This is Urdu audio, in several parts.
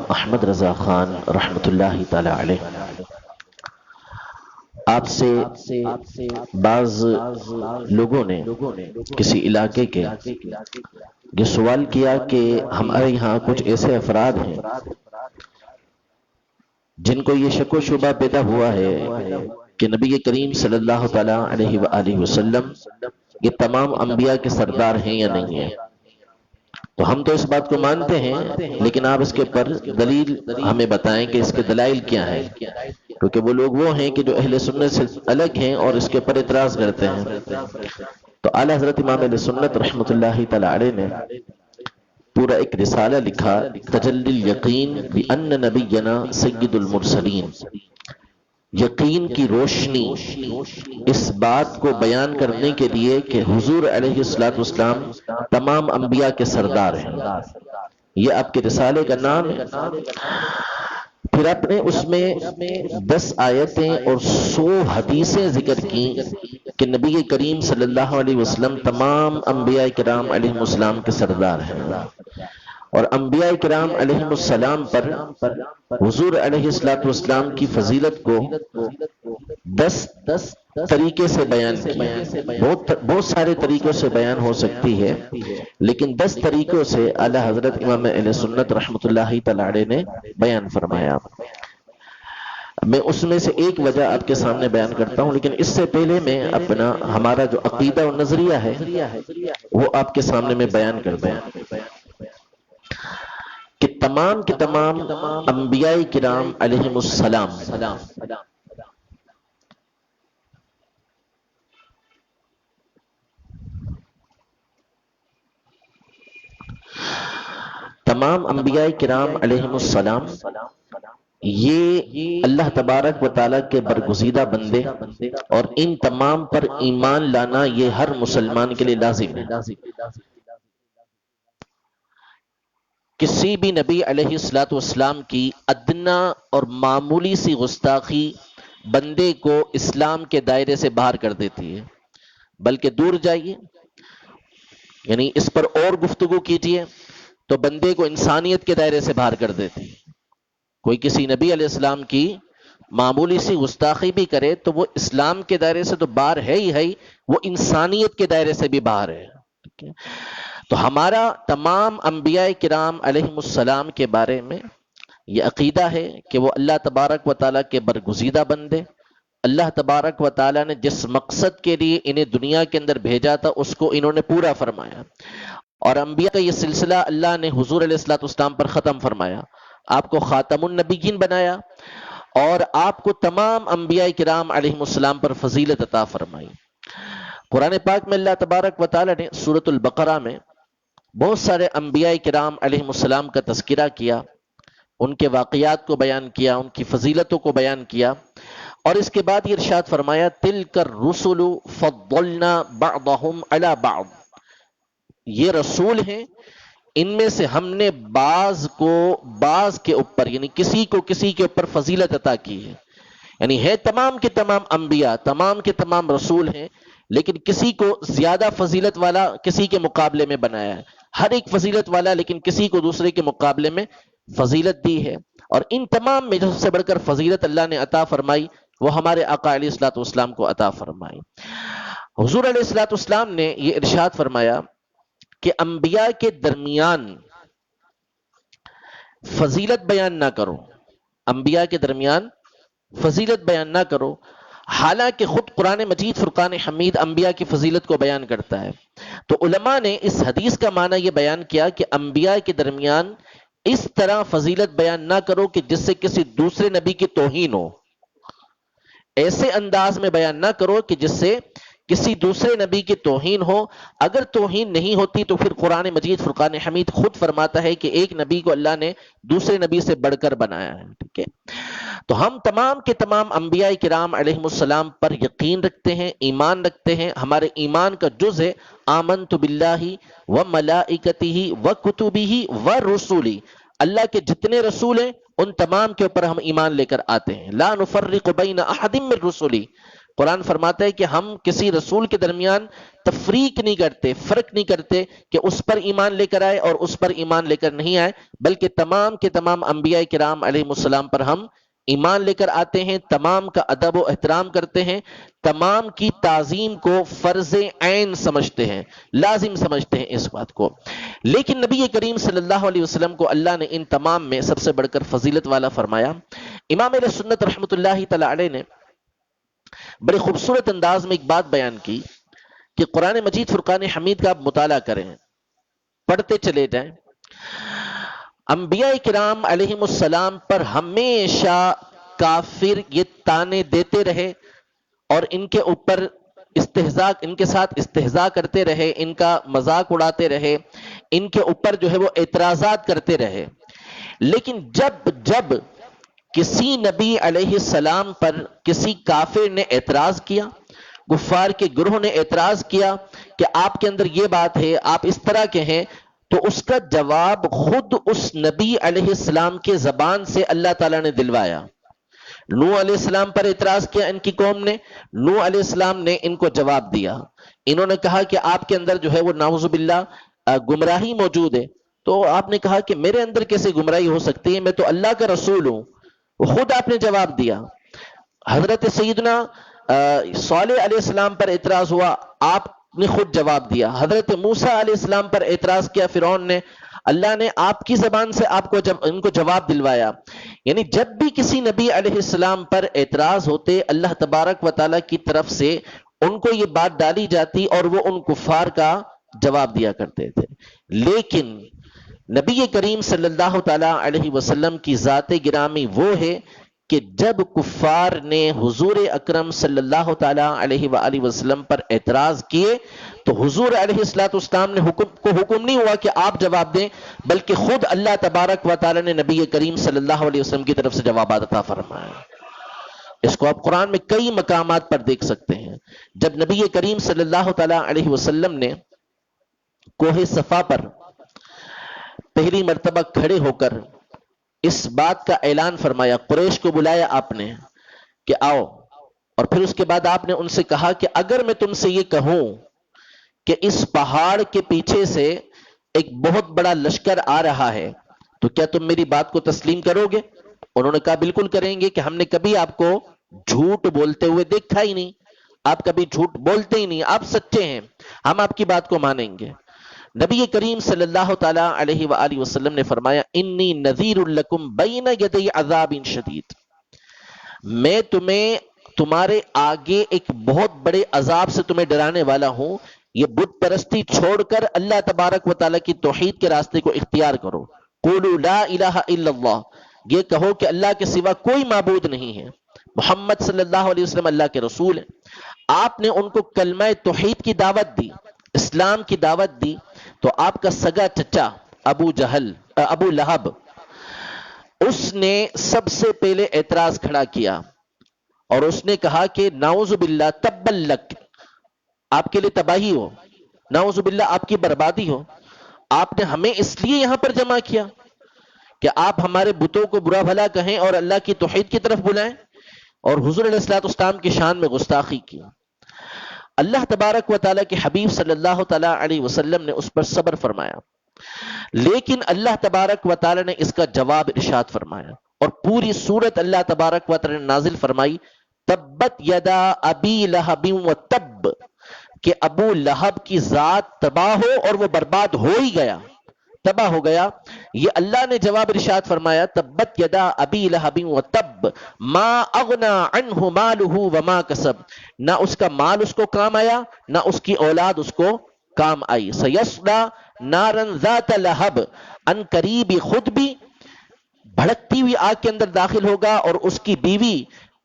احمد رضا خان رحمۃ اللہ تعالی علیہ آپ سے بعض لوگوں نے کسی علاقے کے یہ سوال کیا کہ ہمارے یہاں کچھ ایسے افراد ہیں جن کو یہ شک و شبہ پیدا ہوا ہے کہ نبی کریم صلی اللہ تعالی علیہ وآلہ وسلم یہ تمام انبیاء کے سردار ہیں یا نہیں ہیں۔ تو ہم تو اس بات کو مانتے ہیں، لیکن آپ اس کے پر دلیل ہمیں بتائیں کہ اس کے دلائل کیا ہیں، کیونکہ وہ لوگ وہ ہیں کہ جو اہل سنت سے الگ ہیں اور اس کے پر اعتراض کرتے ہیں۔ تو اعلیٰ حضرت امام اہل سنت رحمۃ اللہ تعالی علیہ نے پورا ایک رسالہ لکھا، تجلی الیقین بأن نبینا سید المرسلین، یقین کی روشنی اس بات کو بیان کرنے کے لیے کہ حضور علیہ السلام تمام انبیاء کے سردار ہیں۔ یہ آپ کے رسالے کا نام ہے۔ پھر آپ نے اس میں 10 آیتیں اور 100 حدیثیں ذکر کی کہ نبی کریم صلی اللہ علیہ وسلم تمام انبیاء کرام علیہ السلام کے سردار ہیں، اور انبیاء کرام علیہ السلام پر حضور علیہ السلام کی فضیلت کو 10 طریقے سے بیان کیا۔ بہت سارے طریقوں سے بیان ہو سکتی ہے، لیکن 10 طریقوں سے اعلیٰ حضرت امام اہل سنت رحمۃ اللہ تعالی علیہ نے بیان فرمایا۔ میں اس میں سے ایک وجہ آپ کے سامنے بیان کرتا ہوں، لیکن اس سے پہلے میں اپنا ہمارا جو عقیدہ و نظریہ ہے وہ آپ کے سامنے میں بیان کرتا ہوں کہ تمام کے تمام انبیاء کرام علیہم السلام علیہم السلام یہ اللہ تبارک و تعالیٰ کے برگزیدہ بندے، اور ان تمام پر ایمان لانا یہ ہر مسلمان کے لیے لازم ہے۔ کسی بھی نبی علیہ السلام کی ادنا اور معمولی سی گستاخی بندے کو اسلام کے دائرے سے باہر کر دیتی ہے، بلکہ دور جائیے، یعنی اس پر اور گفتگو کیجیے تو بندے کو انسانیت کے دائرے سے باہر کر دیتی ہے۔ کوئی کسی نبی علیہ السلام کی معمولی سی گستاخی بھی کرے تو وہ اسلام کے دائرے سے تو باہر ہے ہی، وہ انسانیت کے دائرے سے بھی باہر ہے۔ تو ہمارا تمام انبیاء کرام علیہم السلام کے بارے میں یہ عقیدہ ہے کہ وہ اللہ تبارک و تعالیٰ کے برگزیدہ بندے، اللہ تبارک و تعالیٰ نے جس مقصد کے لیے انہیں دنیا کے اندر بھیجا تھا اس کو انہوں نے پورا فرمایا، اور انبیاء کا یہ سلسلہ اللہ نے حضور علیہ السلام پر ختم فرمایا، آپ کو خاتم النبیین بنایا، اور آپ کو تمام انبیاء کرام علیہم السلام پر فضیلت عطا فرمائی۔ قرآن پاک میں اللہ تبارک و تعالیٰ نے سورۃ البقرہ میں بہت سارے انبیاء کرام علیہم السلام کا تذکرہ کیا، ان کے واقعات کو بیان کیا، ان کی فضیلتوں کو بیان کیا، اور اس کے بعد یہ ارشاد فرمایا تلک الرسل فضلنا بعضهم علی بعض، یہ رسول ہیں، ان میں سے ہم نے بعض کو بعض کے اوپر، یعنی کسی کو کسی کے اوپر فضیلت عطا کی ہے، یعنی ہے تمام کے تمام انبیاء، تمام کے تمام رسول ہیں، لیکن کسی کو زیادہ فضیلت والا کسی کے مقابلے میں بنایا ہے، ہر ایک فضیلت والا لیکن کسی کو دوسرے کے مقابلے میں فضیلت دی ہے، اور ان تمام میں جو سب سے بڑھ کر فضیلت اللہ نے عطا فرمائی وہ ہمارے آقا علیہ الصلوۃ والسلام کو عطا فرمائی۔ حضور علیہ الصلوۃ والسلام نے یہ ارشاد فرمایا کہ انبیاء کے درمیان فضیلت بیان نہ کرو، انبیاء کے درمیان فضیلت بیان نہ کرو، حالانکہ خود قرآن مجید فرقان حمید انبیاء کی فضیلت کو بیان کرتا ہے۔ تو علماء نے اس حدیث کا معنی یہ بیان کیا کہ انبیاء کے درمیان اس طرح فضیلت بیان نہ کرو کہ جس سے کسی دوسرے نبی کی توہین ہو، ایسے انداز میں بیان نہ کرو کہ جس سے کسی دوسرے نبی کی توہین ہو۔ اگر توہین نہیں ہوتی تو پھر قرآن مجید فرقان حمید خود فرماتا ہے کہ ایک نبی کو اللہ نے دوسرے نبی سے بڑھ کر بنایا ہے، ٹھیک ہے۔ تو ہم تمام کے تمام انبیاء کرام علیہم السلام پر یقین رکھتے ہیں، ایمان رکھتے ہیں، ہمارے ایمان کا جز ہے آمنت باللہ و ملائکتہ و کتبہ و رسلہ، اللہ کے جتنے رسول ہیں ان تمام کے اوپر ہم ایمان لے کر آتے ہیں، لا نفرق بین احد من رسلہ، قرآن فرماتا ہے کہ ہم کسی رسول کے درمیان تفریق نہیں کرتے، فرق نہیں کرتے کہ اس پر ایمان لے کر آئے اور اس پر ایمان لے کر نہیں آئے، بلکہ تمام کے تمام انبیاء کرام علیہ السلام پر ہم ایمان لے کر آتے ہیں، تمام کا ادب و احترام کرتے ہیں، تمام کی تعظیم کو فرض عین سمجھتے ہیں، لازم سمجھتے ہیں اس بات کو۔ لیکن نبی کریم صلی اللہ علیہ وسلم کو اللہ نے ان تمام میں سب سے بڑھ کر فضیلت والا فرمایا۔ امام اہل سنت رحمۃ اللہ تعالی علیہ نے بڑے خوبصورت انداز میں ایک بات بیان کی کہ قرآن مجید فرقان حمید کا آپ مطالعہ کریں، پڑھتے چلے جائیں، انبیاء کرام علیہم السلام پر ہمیشہ کافر یہ تانے دیتے رہے اور ان کے اوپر استہزاء، ان کے ساتھ استہزاء کرتے رہے، ان کا مذاق اڑاتے رہے، ان کے اوپر جو ہے وہ اعتراضات کرتے رہے۔ لیکن جب کسی نبی علیہ السلام پر کسی کافر نے اعتراض کیا، کفار کے گروہ نے اعتراض کیا کہ آپ کے اندر یہ بات ہے، آپ اس طرح کے ہیں، تو اس کا جواب خود اس نبی علیہ السلام کے زبان سے اللہ تعالیٰ نے دلوایا۔ نوح علیہ السلام پر اعتراض کیا ان کی قوم نے، نوح علیہ السلام نے ان کو جواب دیا۔ انہوں نے کہا کہ آپ کے اندر جو ہے وہ نعوذ باللہ گمراہی موجود ہے، تو آپ نے کہا کہ میرے اندر کیسے گمراہی ہو سکتی ہے، میں تو اللہ کا رسول ہوں، خود آپ نے جواب دیا۔ حضرت سیدنا صالح علیہ السلام پر اعتراض ہوا، آپ نے خود جواب دیا۔ حضرت موسیٰ علیہ السلام پر اعتراض کیا فرعون نے، اللہ نے آپ کی زبان سے آپ کو ان کو جواب دلوایا۔ یعنی جب بھی کسی نبی علیہ السلام پر اعتراض ہوتے، اللہ تبارک و تعالیٰ کی طرف سے ان کو یہ بات ڈالی جاتی اور وہ ان کفار کا جواب دیا کرتے تھے۔ لیکن نبی کریم صلی اللہ تعالی علیہ وسلم کی ذات گرامی وہ ہے کہ جب کفار نے حضور اکرم صلی اللہ تعالی علیہ وآلہ وسلم پر اعتراض کیے تو حضور علیہ السلام نے حکم نہیں ہوا کہ آپ جواب دیں، بلکہ خود اللہ تبارک و تعالی نے نبی کریم صلی اللہ علیہ وسلم کی طرف سے جوابات عطا فرمایا۔ اس کو آپ قرآن میں کئی مقامات پر دیکھ سکتے ہیں۔ جب نبی کریم صلی اللہ تعالی علیہ وسلم نے کوہ صفا پر پہلی مرتبہ کھڑے ہو کر اس بات کا اعلان فرمایا، قریش کو بلایا آپ نے کہ آؤ، اور پھر اس کے بعد آپ نے ان سے کہا کہ اگر میں تم سے یہ کہوں کہ اس پہاڑ کے پیچھے سے ایک بہت بڑا لشکر آ رہا ہے تو کیا تم میری بات کو تسلیم کرو گے؟ انہوں نے کہا بالکل کریں گے، کہ ہم نے کبھی آپ کو جھوٹ بولتے ہوئے دیکھا ہی نہیں، آپ کبھی جھوٹ بولتے ہی نہیں، آپ سچے ہیں، ہم آپ کی بات کو مانیں گے۔ نبی کریم صلی اللہ تعالی علیہ وآلہ وسلم نے فرمایا انی نذیر لکم بین یدی عذاب شدید، میں تمہارے آگے ایک بہت بڑے عذاب سے تمہیں ڈرانے والا ہوں، یہ بت پرستی چھوڑ کر اللہ تبارک و تعالیٰ کی توحید کے راستے کو اختیار کرو۔ قولوا لا الہ الا اللہ، یہ کہو کہ اللہ کے سوا کوئی معبود نہیں ہے، محمد صلی اللہ علیہ وسلم اللہ کے رسول ہیں۔ آپ نے ان کو کلمہ توحید کی دعوت دی، اسلام کی دعوت دی، تو آپ کا سگا چچا ابو لہب، اس نے سب سے پہلے اعتراض کھڑا کیا اور اس نے کہا کہ نعوذ باللہ تبا لک، آپ کے لیے تباہی ہو، نعوذ باللہ آپ کی بربادی ہو، آپ نے ہمیں اس لیے یہاں پر جمع کیا کہ آپ ہمارے بتوں کو برا بھلا کہیں اور اللہ کی توحید کی طرف بلائیں، اور حضور علیہ السلام کی شان میں گستاخی کی۔ اللہ تبارک و تعالیٰ کے حبیب صلی اللہ تعالیٰ علیہ وسلم نے اس پر صبر فرمایا، لیکن اللہ تبارک و تعالیٰ نے اس کا جواب ارشاد فرمایا، اور پوری سورت اللہ تبارک و تعالیٰ نے نازل فرمائی تبت یدا ابی لہب و تب، کہ ابو لہب کی ذات تباہ ہو، اور وہ برباد ہو ہی گیا، تباہ ہو گیا۔ یہ اللہ نے جواب ارشاد فرمایا تبت یدا ابی لہب و تب ما اغنا عنہ مالہ وما کسب، نہ اس کا مال اس کو کام آیا، نہ اس کی اولاد اس کو کام آئی۔ سیصلی نارا ذات لہب، ان قریب خود بھی بھڑکتی ہوئی آگ کے اندر داخل ہوگا، اور اس کی بیوی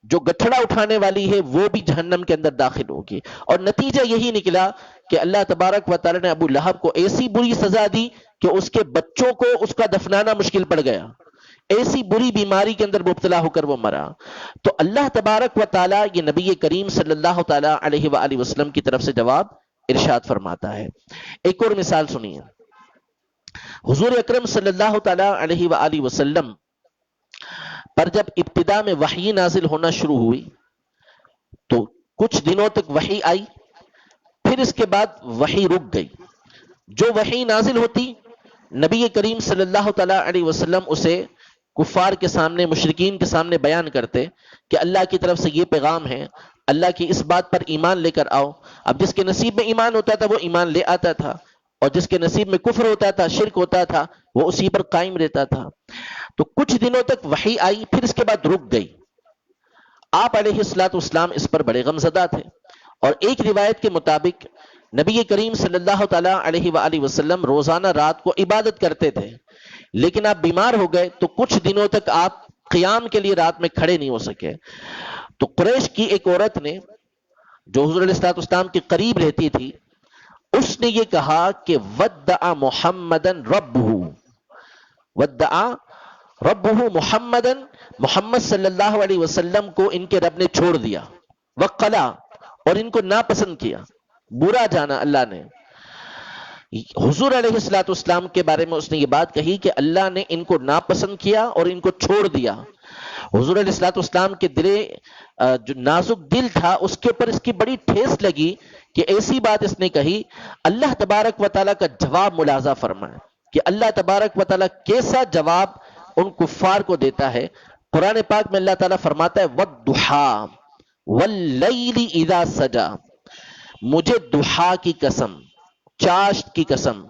جو گٹھڑا اٹھانے والی ہے وہ بھی جہنم کے اندر داخل ہوگی۔ اور نتیجہ یہی نکلا کہ اللہ تبارک و تعالی نے ابو لہب کو ایسی بری سزا دی کہ اس کے بچوں کو اس کا دفنانا مشکل پڑ گیا، ایسی بری بیماری کے اندر مبتلا ہو کر وہ مرا۔ تو اللہ تبارک و تعالی یہ نبی کریم صلی اللہ تعالی علیہ وآلہ وسلم کی طرف سے جواب ارشاد فرماتا ہے۔ ایک اور مثال سنیے، حضور اکرم صلی اللہ تعالی علیہ وآلہ وسلم پر جب ابتدا میں وحی نازل ہونا شروع ہوئی تو کچھ دنوں تک وحی آئی، پھر اس کے بعد وحی رک گئی. جو وحی نازل ہوتی نبی کریم صلی اللہ تعالی علیہ وسلم اسے کفار کے سامنے، مشرکین کے سامنے بیان کرتے کہ اللہ کی طرف سے یہ پیغام ہے، اللہ کی اس بات پر ایمان لے کر آؤ. اب جس کے نصیب میں ایمان ہوتا تھا وہ ایمان لے آتا تھا، اور جس کے نصیب میں کفر ہوتا تھا، شرک ہوتا تھا، وہ اسی پر قائم رہتا تھا. تو کچھ دنوں تک وحی آئی، پھر اس کے بعد رک گئی. آپ علیہ الصلوۃ والسلام اس پر بڑے غمزدہ تھے، اور ایک روایت کے مطابق نبی کریم صلی اللہ تعالی علیہ وآلہ وسلم روزانہ رات کو عبادت کرتے تھے، لیکن آپ بیمار ہو گئے تو کچھ دنوں تک آپ قیام کے لیے رات میں کھڑے نہیں ہو سکے. تو قریش کی ایک عورت نے جو حضور علیہ الصلوۃ والسلام کے قریب رہتی تھی، اس نے یہ کہا کہ ودع محمدن ربہ، ودع ربہ محمدن، محمد صلی اللہ علیہ وسلم کو ان کے رب نے چھوڑ دیا، وقلا، اور ان کو ناپسند کیا، برا جانا اللہ نے. حضور علیہ الصلوۃ والسلام کے بارے میں اس نے یہ بات کہی کہ اللہ نے ان کو ناپسند کیا اور ان کو چھوڑ دیا. حضور علیہ الصلوۃ والسلام کے جو نازک دل تھا اس کے اوپر اس کی بڑی ٹھیس لگی کہ ایسی بات اس نے کہی. اللہ تبارک و تعالیٰ کا جواب ملاحظہ فرمائے کہ اللہ تبارک و تعالیٰ کیسا جواب ان کفار کو دیتا ہے. قرآن پاک میں اللہ تعالیٰ فرماتا ہے وَالضُّحَىٰ وَاللَّيْلِ اِذَا سَجَا، مجھے ضحیٰ کی قسم، چاشت کی قسم،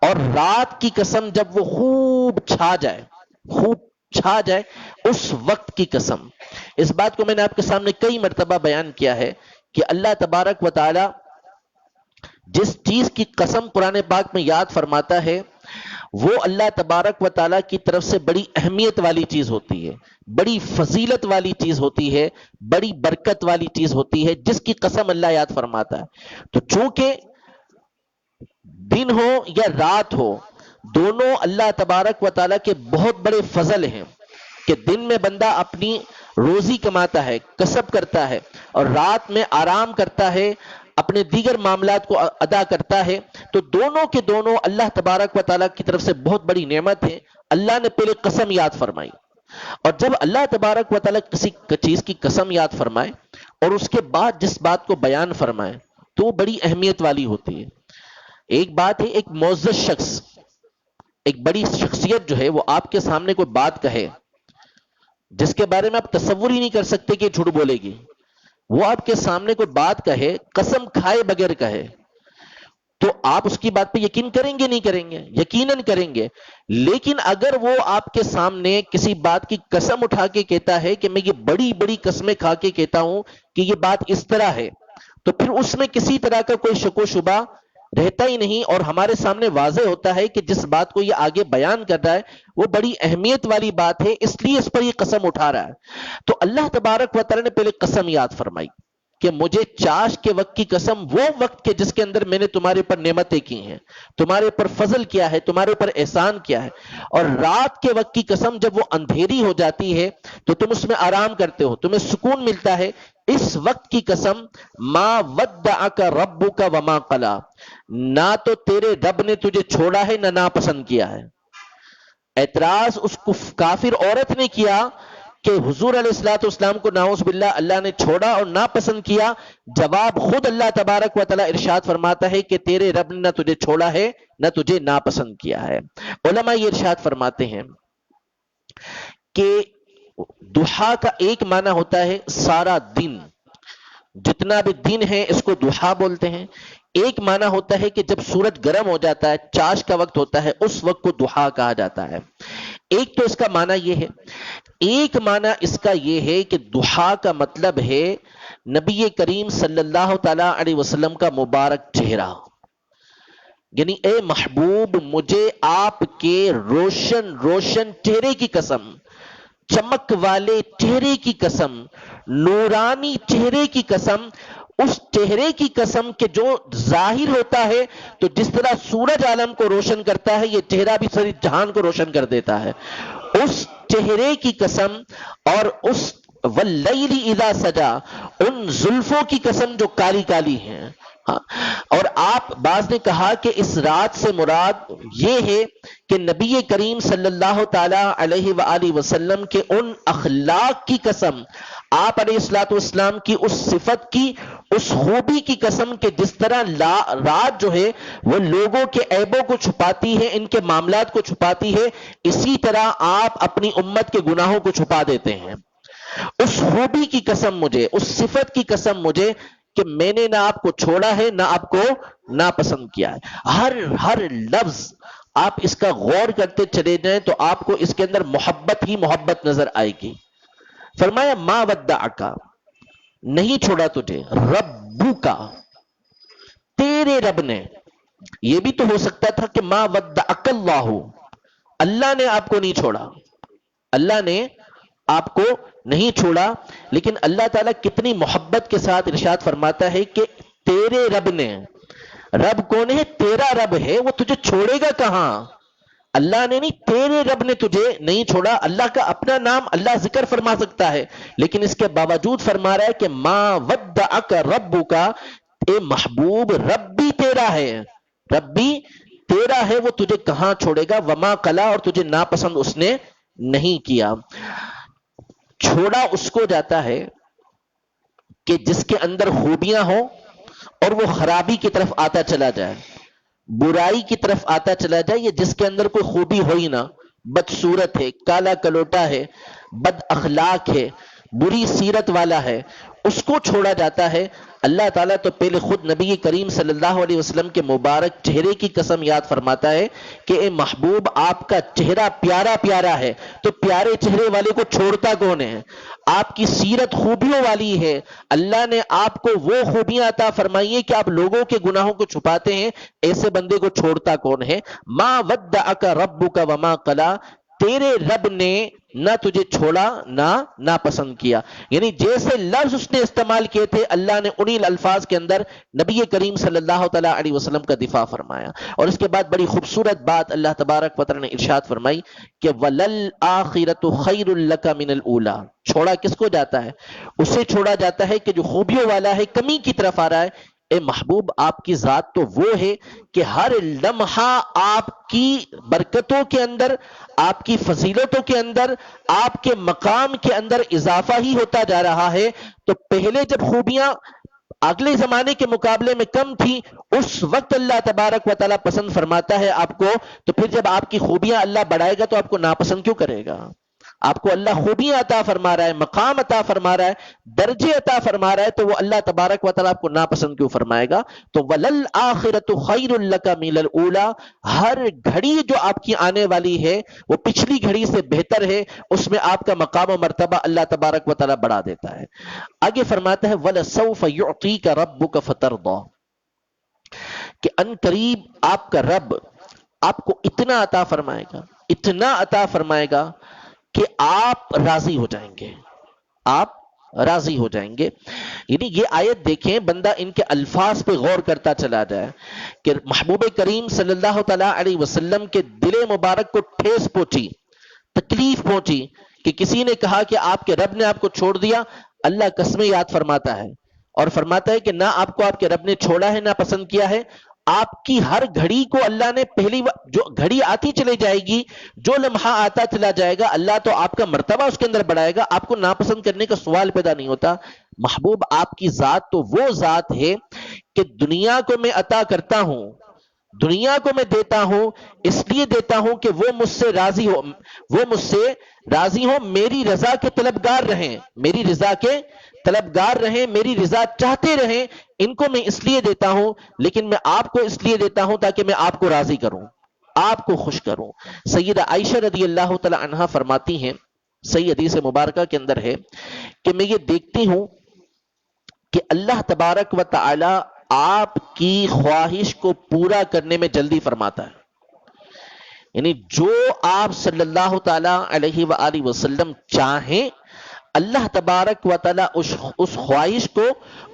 اور رات کی قسم جب وہ خوب چھا جائے، خوب چھا جائے اس وقت کی قسم. اس بات کو میں نے آپ کے سامنے کئی مرتبہ بیان کیا ہے کہ اللہ تبارک و تعالی جس چیز کی قسم قرآن پاک میں یاد فرماتا ہے وہ اللہ تبارک و تعالی کی طرف سے بڑی اہمیت والی چیز ہوتی ہے، بڑی فضیلت والی چیز ہوتی ہے، بڑی برکت والی چیز ہوتی ہے جس کی قسم اللہ یاد فرماتا ہے. تو چونکہ دن ہو یا رات ہو، دونوں اللہ تبارک و تعالیٰ کے بہت بڑے فضل ہیں کہ دن میں بندہ اپنی روزی کماتا ہے، کسب کرتا ہے، اور رات میں آرام کرتا ہے، اپنے دیگر معاملات کو ادا کرتا ہے. تو دونوں کے دونوں اللہ تبارک و تعالیٰ کی طرف سے بہت بڑی نعمت ہے. اللہ نے پہلے قسم یاد فرمائی، اور جب اللہ تبارک و تعالیٰ کسی چیز کی قسم یاد فرمائے اور اس کے بعد جس بات کو بیان فرمائے تو وہ بڑی اہمیت والی ہوتی ہے. ایک بات ہے، ایک معزز شخص، ایک بڑی شخصیت جو ہے وہ آپ کے سامنے کوئی بات کہے جس کے بارے میں آپ تصور ہی نہیں کر سکتے کہ جھوٹ بولے گی، وہ آپ کے سامنے کوئی بات کہے، قسم کھائے بغیر کہے، تو آپ اس کی بات پہ یقین کریں گے نہیں کریں گے؟ یقیناً کریں گے. لیکن اگر وہ آپ کے سامنے کسی بات کی قسم اٹھا کے کہتا ہے کہ میں یہ بڑی بڑی قسمیں کھا کے کہتا ہوں کہ یہ بات اس طرح ہے، تو پھر اس میں کسی طرح کا کوئی شک و شبہ رہتا ہی نہیں، اور ہمارے سامنے واضح ہوتا ہے کہ جس بات کو یہ آگے بیان کر رہا ہے وہ بڑی اہمیت والی بات ہے، اس لیے اس پر یہ قسم اٹھا رہا ہے. تو اللہ تبارک و تعالی نے پہلے قسم یاد فرمائی کہ مجھے چاش کے وقت کی قسم، وہ وقت کے جس کے اندر میں نے تمہارے اوپر نعمتیں کی ہیں، تمہارے اوپر فضل کیا ہے، تمہارے اوپر احسان کیا ہے، اور رات کے وقت کی قسم جب وہ اندھیری ہو جاتی ہے تو تم اس میں آرام کرتے ہو، تمہیں سکون ملتا ہے، اس وقت کی قسم ما ودعک ربک وما قلا، نہ تو تیرے رب نے تجھے چھوڑا ہے نہ ناپسند کیا ہے. اعتراض اس کافر عورت نے کیا کہ حضور علیہ الصلوۃ والسلام کو نعوذ باللہ اللہ نے چھوڑا اور ناپسند کیا. جواب خود اللہ تبارک و تعالی ارشاد فرماتا ہے کہ تیرے رب نے نہ تجھے چھوڑا ہے نہ تجھے ناپسند کیا ہے. علماء یہ ارشاد فرماتے ہیں کہ ضحیٰ کا ایک معنی ہوتا ہے سارا دن، جتنا بھی دن ہے اس کو ضحیٰ بولتے ہیں. ایک معنی ہوتا ہے کہ جب سورج گرم ہو جاتا ہے، چاش کا وقت ہوتا ہے، اس وقت کو ضحیٰ کہا جاتا ہے. ایک تو اس کا معنی یہ ہے. ایک معنی اس کا یہ ہے کہ ضحیٰ کا مطلب ہے نبی کریم صلی اللہ تعالی علیہ وسلم کا مبارک چہرہ، یعنی اے محبوب مجھے آپ کے روشن روشن چہرے کی قسم، چمک والے چہرے کی قسم، نورانی چہرے کی قسم، اس چہرے کی قسم کہ جو ظاہر ہوتا ہے تو جس طرح سورج عالم کو روشن کرتا ہے یہ چہرہ بھی ساری جہان کو روشن کر دیتا ہے، اس چہرے کی قسم، اور اس واللیل اذا سجا، ان زلفوں کی قسم جو کالی کالی ہیں. اور آپ بعض نے کہا کہ اس رات سے مراد یہ ہے کہ نبی کریم صلی اللہ تعالی علیہ وآلہ وسلم کے ان اخلاق کی قسم، آپ علیہ الصلوۃ والسلام کی اس صفت کی، اس خوبی کی قسم کہ جس طرح رات جو ہے وہ لوگوں کے عیبوں کو چھپاتی ہے، ان کے معاملات کو چھپاتی ہے، اسی طرح آپ اپنی امت کے گناہوں کو چھپا دیتے ہیں۔ اس خوبی کی قسم مجھے، اس صفت کی قسم مجھے کہ میں نے نہ آپ کو چھوڑا ہے نہ آپ کو ناپسند کیا ہے۔ ہر لفظ آپ اس کا غور کرتے چلے جائیں تو آپ کو اس کے اندر محبت ہی محبت نظر آئے گی۔ فرمایا ما ودعک، نہیں چھوڑا تجھے، ربو کا، تیرے رب نے۔ یہ بھی تو ہو سکتا تھا کہ ما ودعک اللہ، اللہ نے آپ کو نہیں چھوڑا، اللہ نے آپ کو نہیں چھوڑا، لیکن اللہ تعالیٰ کتنی محبت کے ساتھ ارشاد فرماتا ہے کہ تیرے رب نے۔ رب کون ہے؟ تیرا رب ہے، وہ تجھے چھوڑے گا کہاں؟ اللہ نے نہیں، تیرے رب نے تجھے نہیں چھوڑا۔ اللہ کا اپنا نام اللہ ذکر فرما سکتا ہے، لیکن اس کے باوجود فرما رہا ہے کہ ما ودعک ربک، اے محبوب رب بھی تیرا ہے، رب بھی تیرا ہے، وہ تجھے کہاں چھوڑے گا؟ وما قلا، اور تجھے ناپسند اس نے نہیں کیا۔ چھوڑا اس کو جاتا ہے کہ جس کے اندر خوبیاں ہوں اور وہ خرابی کی طرف آتا چلا جائے، برائی کی طرف آتا چلا جائے، یا جس کے اندر کوئی خوبی ہو ہی نہ، بدصورت ہے، کالا کلوٹا ہے، بد اخلاق ہے، بری سیرت والا ہے، اس کو چھوڑا جاتا ہے۔ اللہ تعالیٰ تو پہلے خود نبی کریم صلی اللہ علیہ وسلم کے مبارک چہرے کی قسم یاد فرماتا ہے کہ اے محبوب آپ کا چہرہ پیارا پیارا ہے، تو پیارے چہرے والے کو چھوڑتا کون ہے؟ آپ کی سیرت خوبیوں والی ہے، اللہ نے آپ کو وہ خوبیاں عطا فرمائی ہیں کہ آپ لوگوں کے گناہوں کو چھپاتے ہیں، ایسے بندے کو چھوڑتا کون ہے؟ ما ودعک ربک وما قلا، تیرے رب نے نہ تجھے چھوڑا نہ ناپسند کیا۔ یعنی جیسے لفظ اس نے استعمال کیے تھے، اللہ نے انہی الفاظ کے اندر نبی کریم صلی اللہ تعالی علیہ وسلم کا دفاع فرمایا۔ اور اس کے بعد بڑی خوبصورت بات اللہ تبارک و تعالی نے ارشاد فرمائی کہ وَلَلْآخِرَةُ خَيْرٌ لَكَ مِنَ الْأُولَىٰ۔ چھوڑا کس کو جاتا ہے؟ اسے چھوڑا جاتا ہے کہ جو خوبیوں والا ہے، کمی کی طرف آ رہا ہے۔ اے محبوب آپ کی ذات تو وہ ہے کہ ہر لمحہ آپ کی برکتوں کے اندر، آپ کی فضیلتوں کے اندر، آپ کے مقام کے اندر اضافہ ہی ہوتا جا رہا ہے۔ تو پہلے جب خوبیاں اگلے زمانے کے مقابلے میں کم تھی، اس وقت اللہ تبارک و تعالیٰ پسند فرماتا ہے آپ کو، تو پھر جب آپ کی خوبیاں اللہ بڑھائے گا تو آپ کو ناپسند کیوں کرے گا؟ آپ کو اللہ خوبیاں عطا فرما رہا ہے، مقام عطا فرما رہا ہے، درجے عطا فرما رہا ہے، تو وہ اللہ تبارک و تعالیٰ آپ کو ناپسند کیوں فرمائے گا؟ تو وَلَلْآخِرَةُ خَيْرٌ لَكَ مِنَ الْأُولَىٰ، ہر گھڑی جو آپ کی آنے والی ہے وہ پچھلی گھڑی سے بہتر ہے، اس میں آپ کا مقام و مرتبہ اللہ تبارک و تعالیٰ بڑھا دیتا ہے۔ آگے فرماتا ہے وَلَسَوْفَ يُعْطِيكَ رَبُّكَ فَتَرْضَىٰ، کہ ان قریب آپ کا رب آپ کو اتنا عطا فرمائے گا، اتنا عطا فرمائے گا کہ آپ راضی ہو جائیں گے، آپ راضی ہو جائیں گے۔ یعنی یہ آیت دیکھیں، بندہ ان کے الفاظ پہ غور کرتا چلا جائے کہ محبوب کریم صلی اللہ تعالی علیہ وسلم کے دل مبارک کو ٹھیس پہنچی، تکلیف پہنچی کہ کسی نے کہا کہ آپ کے رب نے آپ کو چھوڑ دیا۔ اللہ قسمیں یاد فرماتا ہے اور فرماتا ہے کہ نہ آپ کو آپ کے رب نے چھوڑا ہے نہ پسند کیا ہے، آپ کی ہر گھڑی کو اللہ نے جو گھڑی آتی چلی جائے گی، جو لمحہ آتا چلا جائے گا، اللہ تو آپ کا مرتبہ اس کے اندر بڑھائے گا، آپ کو ناپسند کرنے کا سوال پیدا نہیں ہوتا۔ محبوب آپ کی ذات تو وہ ذات ہے کہ دنیا کو میں عطا کرتا ہوں، دنیا کو میں دیتا ہوں، اس لیے دیتا ہوں کہ وہ مجھ سے راضی ہو، وہ مجھ سے راضی ہو، میری رضا کے طلبگار رہیں، میری رضا کے طلبگار رہیں، میری رضا چاہتے رہیں۔ ان کو میں اس لیے دیتا ہوں، لیکن میں آپ کو اس لیے دیتا ہوں تاکہ میں آپ کو راضی کروں، آپ کو خوش کروں۔ سیدہ عائشہ رضی اللہ تعالی عنہا فرماتی ہیں، صحیح حدیث مبارکہ کے اندر ہے کہ میں یہ دیکھتی ہوں کہ اللہ تبارک و تعالی آپ کی خواہش کو پورا کرنے میں جلدی فرماتا ہے۔ یعنی جو آپ صلی اللہ تعالی علیہ وآلہ وسلم چاہیں، اللہ تبارک و تعالی اس خواہش کو،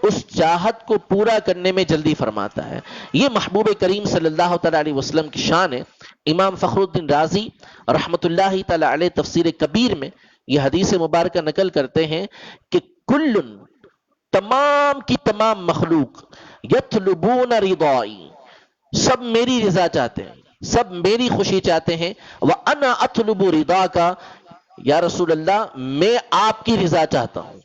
اس چاہت کو پورا کرنے میں جلدی فرماتا ہے۔ یہ محبوب کریم صلی اللہ تعالی علیہ وسلم کی شان ہے۔ امام فخر الدین رازی رحمت اللہ تعالی علیہ تفسیر کبیر میں یہ حدیث مبارکہ نقل کرتے ہیں کہ کلن، تمام کی تمام مخلوق، یطلبون رضائی، سب میری رضا چاہتے ہیں، سب میری خوشی چاہتے ہیں، وَأَنَا أَطْلُبُ رِضَاكَ، یا رسول اللہ میں آپ کی رضا چاہتا ہوں،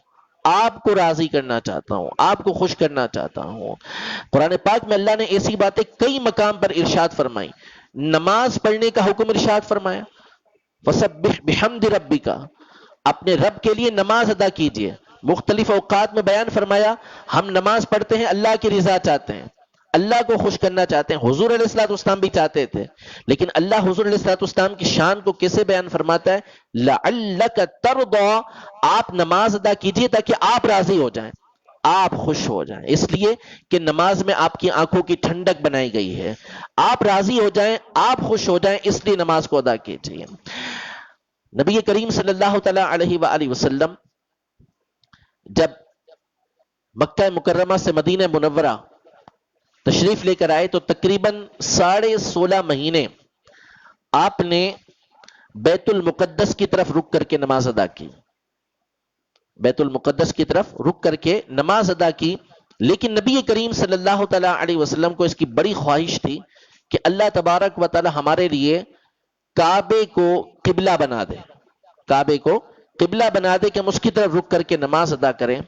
آپ کو راضی کرنا چاہتا ہوں، آپ کو خوش کرنا چاہتا ہوں۔ قرآن پاک میں اللہ نے ایسی باتیں کئی مقام پر ارشاد فرمائی۔ نماز پڑھنے کا حکم ارشاد فرمایا، فسبح بحمد ربک، اپنے رب کے لیے نماز ادا کیجئے۔ مختلف اوقات میں بیان فرمایا ہم نماز پڑھتے ہیں اللہ کی رضا چاہتے ہیں، اللہ کو خوش کرنا چاہتے ہیں۔ حضور علیہ الصلوۃ والسلام بھی چاہتے تھے، لیکن اللہ حضور علیہ الصلوۃ والسلام کی شان کو کیسے بیان فرماتا ہے؟ لعلک ترضی، آپ نماز ادا کیجئے تاکہ آپ راضی ہو جائیں، آپ خوش ہو جائیں، اس لیے کہ نماز میں آپ کی آنکھوں کی ٹھنڈک بنائی گئی ہے، آپ راضی ہو جائیں، آپ خوش ہو جائیں، اس لیے نماز کو ادا کیجئے۔ نبی کریم صلی اللہ تعالی علیہ وآلہ وسلم جب مکہ مکرمہ سے مدینہ منورہ تشریف لے کر آئے تو تقریباً 16.5 مہینے آپ نے بیت المقدس کی طرف رک کر کے نماز ادا کی، بیت المقدس کی طرف رک کر کے نماز ادا کی۔ لیکن نبی کریم صلی اللہ تعالی علیہ وسلم کو اس کی بڑی خواہش تھی کہ اللہ تبارک و تعالی ہمارے لیے کعبے کو قبلہ بنا دے، کعبے کو قبلہ بنا دے کہ ہم اس کی طرف رک کر کے نماز ادا کریں۔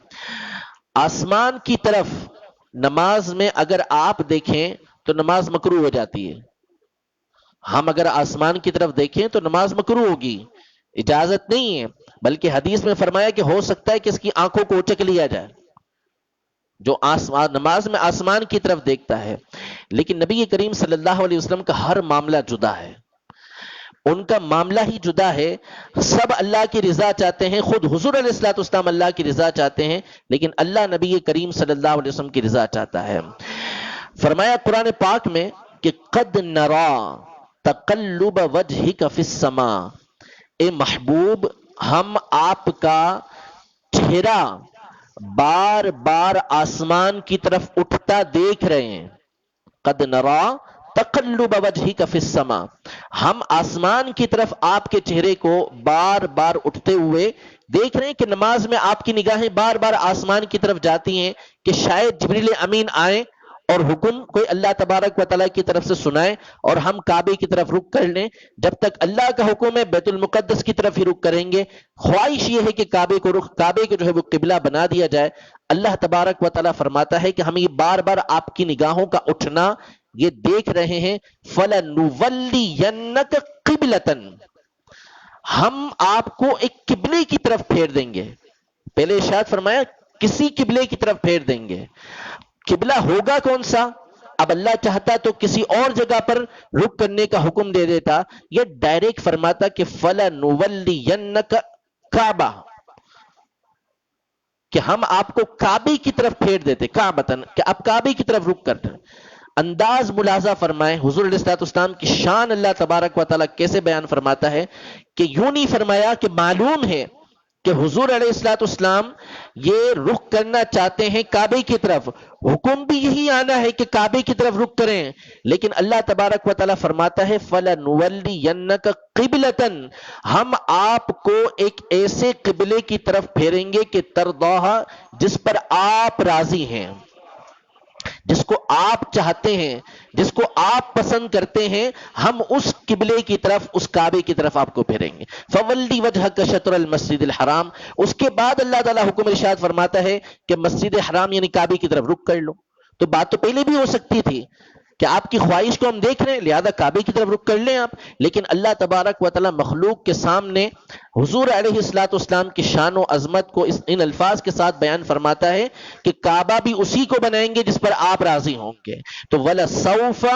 آسمان کی طرف نماز میں اگر آپ دیکھیں تو نماز مکروہ ہو جاتی ہے، ہم اگر آسمان کی طرف دیکھیں تو نماز مکروہ ہوگی، اجازت نہیں ہے، بلکہ حدیث میں فرمایا کہ ہو سکتا ہے کہ اس کی آنکھوں کو اچک لیا جائے جو نماز میں آسمان کی طرف دیکھتا ہے۔ لیکن نبی کریم صلی اللہ علیہ وسلم کا ہر معاملہ جدا ہے، ان کا معاملہ ہی جدا ہے، سب اللہ کی رضا چاہتے ہیں، خود حضور علیہ الصلوۃ والسلام اللہ کی رضا چاہتے ہیں، لیکن اللہ نبی کریم صلی اللہ علیہ وسلم کی رضا چاہتا ہے۔ فرمایا قرآن پاک میں کہ قد نرا تقلب وجہک فی السماء، اے محبوب ہم آپ کا چہرہ بار بار آسمان کی طرف اٹھتا دیکھ رہے ہیں۔ قد نرا تقلب وجہک فی السماء، ہم آسمان کی طرف آپ کے چہرے کو بار بار اٹھتے ہوئے دیکھ رہے ہیں کہ نماز میں آپ کی نگاہیں بار بار آسمان کی طرف جاتی ہیں کہ شاید جبریل امین آئیں اور حکم کوئی اللہ تبارک و تعالیٰ کی طرف سے سنائے اور ہم کعبے کی طرف رخ کر لیں۔ جب تک اللہ کا حکم ہے بیت المقدس کی طرف ہی رخ کریں گے، خواہش یہ ہے کہ کعبے کو جو ہے وہ قبلہ بنا دیا جائے۔ اللہ تبارک و تعالیٰ فرماتا ہے کہ ہم یہ بار بار آپ کی نگاہوں کا اٹھنا یہ دیکھ رہے ہیں، فَلَنُوَلِّيَنَّكَ قِبْلَةً، ہم آپ کو ایک قبلے کی طرف پھیر دیں گے۔ پہلے ارشاد فرمایا کسی قبلے کی طرف پھیر دیں گے، قبلہ ہوگا کون سا؟ اب اللہ چاہتا تو کسی اور جگہ پر رخ کرنے کا حکم دے دیتا، یہ ڈائریکٹ فرماتا کہ فَلَنُوَلِّيَنَّكَ کعبہ، کہ ہم آپ کو کعبے کی طرف پھیر دیتے، کعبتن، کہ آپ کعبے کی طرف رخ کرتے۔ انداز ملاحظہ فرمائیں حضور علیہ الصلوۃ والسلام کی شان اللہ تبارک و تعالیٰ کیسے بیان فرماتا ہے کہ یوں نہیں فرمایا کہ معلوم ہے کہ حضور علیہ الصلوۃ والسلام یہ رخ کرنا چاہتے ہیں کعبے کی طرف، حکم بھی یہی آنا ہے کہ کعبے کی طرف رخ کریں، لیکن اللہ تبارک و تعالیٰ فرماتا ہے فَلَنُوَلِّيَنَّكَ قِبْلَةً، ہم آپ کو ایک ایسے قبلے کی طرف پھیریں گے کہ ترضاہا، جس پر آپ راضی ہیں، جس کو آپ چاہتے ہیں، جس کو آپ پسند کرتے ہیں، ہم اس قبلے کی طرف، اس کعبے کی طرف آپ کو پھیریں گے۔ فَوَلِّ وَجْهَكَ شَطْرَ الْمَسْجِدِ الْحَرَامِ، اس کے بعد اللہ تعالیٰ حکم ارشاد فرماتا ہے کہ مسجد حرام یعنی کعبے کی طرف رخ کر لو۔ تو بات تو پہلے بھی ہو سکتی تھی کہ آپ کی خواہش کو ہم دیکھ رہے ہیں لہذا کعبے کی طرف رخ کر لیں آپ، لیکن اللہ تبارک و تعالیٰ مخلوق کے سامنے حضور علیہ الصلوۃ والسلام کی شان و عظمت کو ان الفاظ کے ساتھ بیان فرماتا ہے کہ کعبہ بھی اسی کو بنائیں گے جس پر آپ راضی ہوں گے۔ تو وَلَسَوْفَ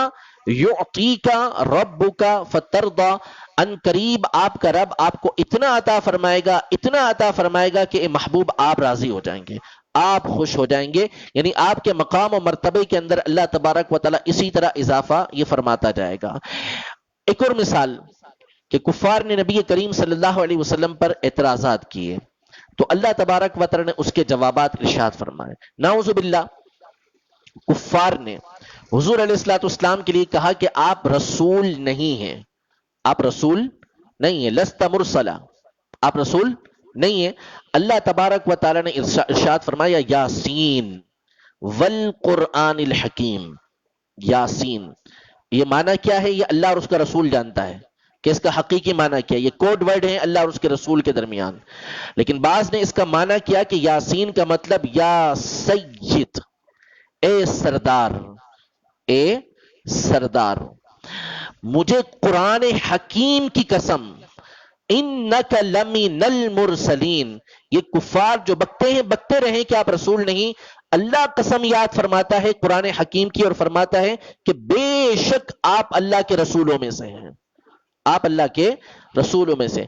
يُعْطِيكَ رَبُّكَ فَتَرْضَى، ان قریب آپ کا رب آپ کو اتنا عطا فرمائے گا، اتنا عطا فرمائے گا کہ اے محبوب آپ راضی ہو جائیں گے، آپ خوش ہو جائیں گے، یعنی آپ کے مقام و مرتبے کے اندر اللہ تبارک و تعالیٰ اسی طرح اضافہ یہ فرماتا جائے گا۔ ایک اور مثال کہ کفار نے نبی کریم صلی اللہ علیہ وسلم پر اعتراضات کیے تو اللہ تبارک و تعالیٰ نے اس کے جوابات ارشاد فرمائے۔ نعوذ باللہ، کفار نے حضور علیہ الصلوۃ والسلام کے لیے کہا کہ آپ رسول نہیں ہیں، آپ رسول نہیں ہیں، لست مرسلا، آپ رسول نہیں ہیں۔ اللہ تبارک و تعالیٰ نے ارشاد فرمایا یاسین والقرآن الحکیم، یاسین، یہ معنی کیا ہے؟ یہ اللہ اور اس کا رسول جانتا ہے، کہ اس کا حقیقی معنی کیا. یہ کوڈ ورڈ ہیں اللہ اور اس کے رسول کے درمیان. لیکن بعض نے اس کا معنی کیا کہ یاسین کا مطلب یا سید، اے سردار، اے سردار، مجھے قرآن حکیم کی قسم، انک لمن المرسلین. یہ کفار جو بکتے ہیں بکتے رہیں کہ آپ رسول نہیں، اللہ قسم یاد فرماتا ہے قرآن حکیم کی اور فرماتا ہے کہ بے شک آپ اللہ کے رسولوں میں سے ہیں، آپ اللہ کے رسولوں میں سے.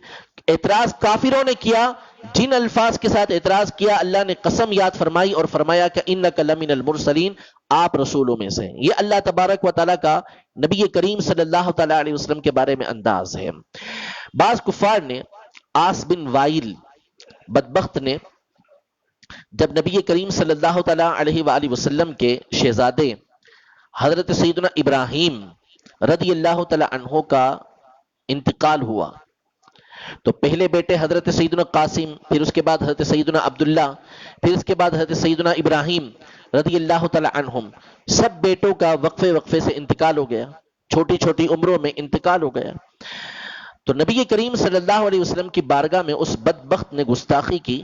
اعتراض کافروں نے کیا، جن الفاظ کے ساتھ اعتراض کیا اللہ نے قسم یاد فرمائی اور فرمایا کہ انک لمن المرسلین، آپ رسولوں میں سے. یہ اللہ تبارک و تعالیٰ کا نبی کریم صلی اللہ تعالی علیہ وسلم کے بارے میں انداز ہے. بعض کفار نے، آس بن وائل بدبخت نے، جب نبی کریم صلی اللہ تعالی علیہ وآلہ وسلم کے شہزادے حضرت سیدنا ابراہیم رضی اللہ تعالی عنہ کا انتقال ہوا تو پہلے بیٹے حضرت سیدنا قاسم، پھر اس کے بعد حضرت سیدنا عبداللہ، پھر اس کے بعد حضرت سیدنا ابراہیم رضی اللہ تعالی عنہم، سب بیٹوں کا وقفے وقفے سے انتقال ہو گیا، چھوٹی چھوٹی عمروں میں انتقال ہو گیا. تو نبی کریم صلی اللہ علیہ وسلم کی بارگاہ میں اس بدبخت نے گستاخی کی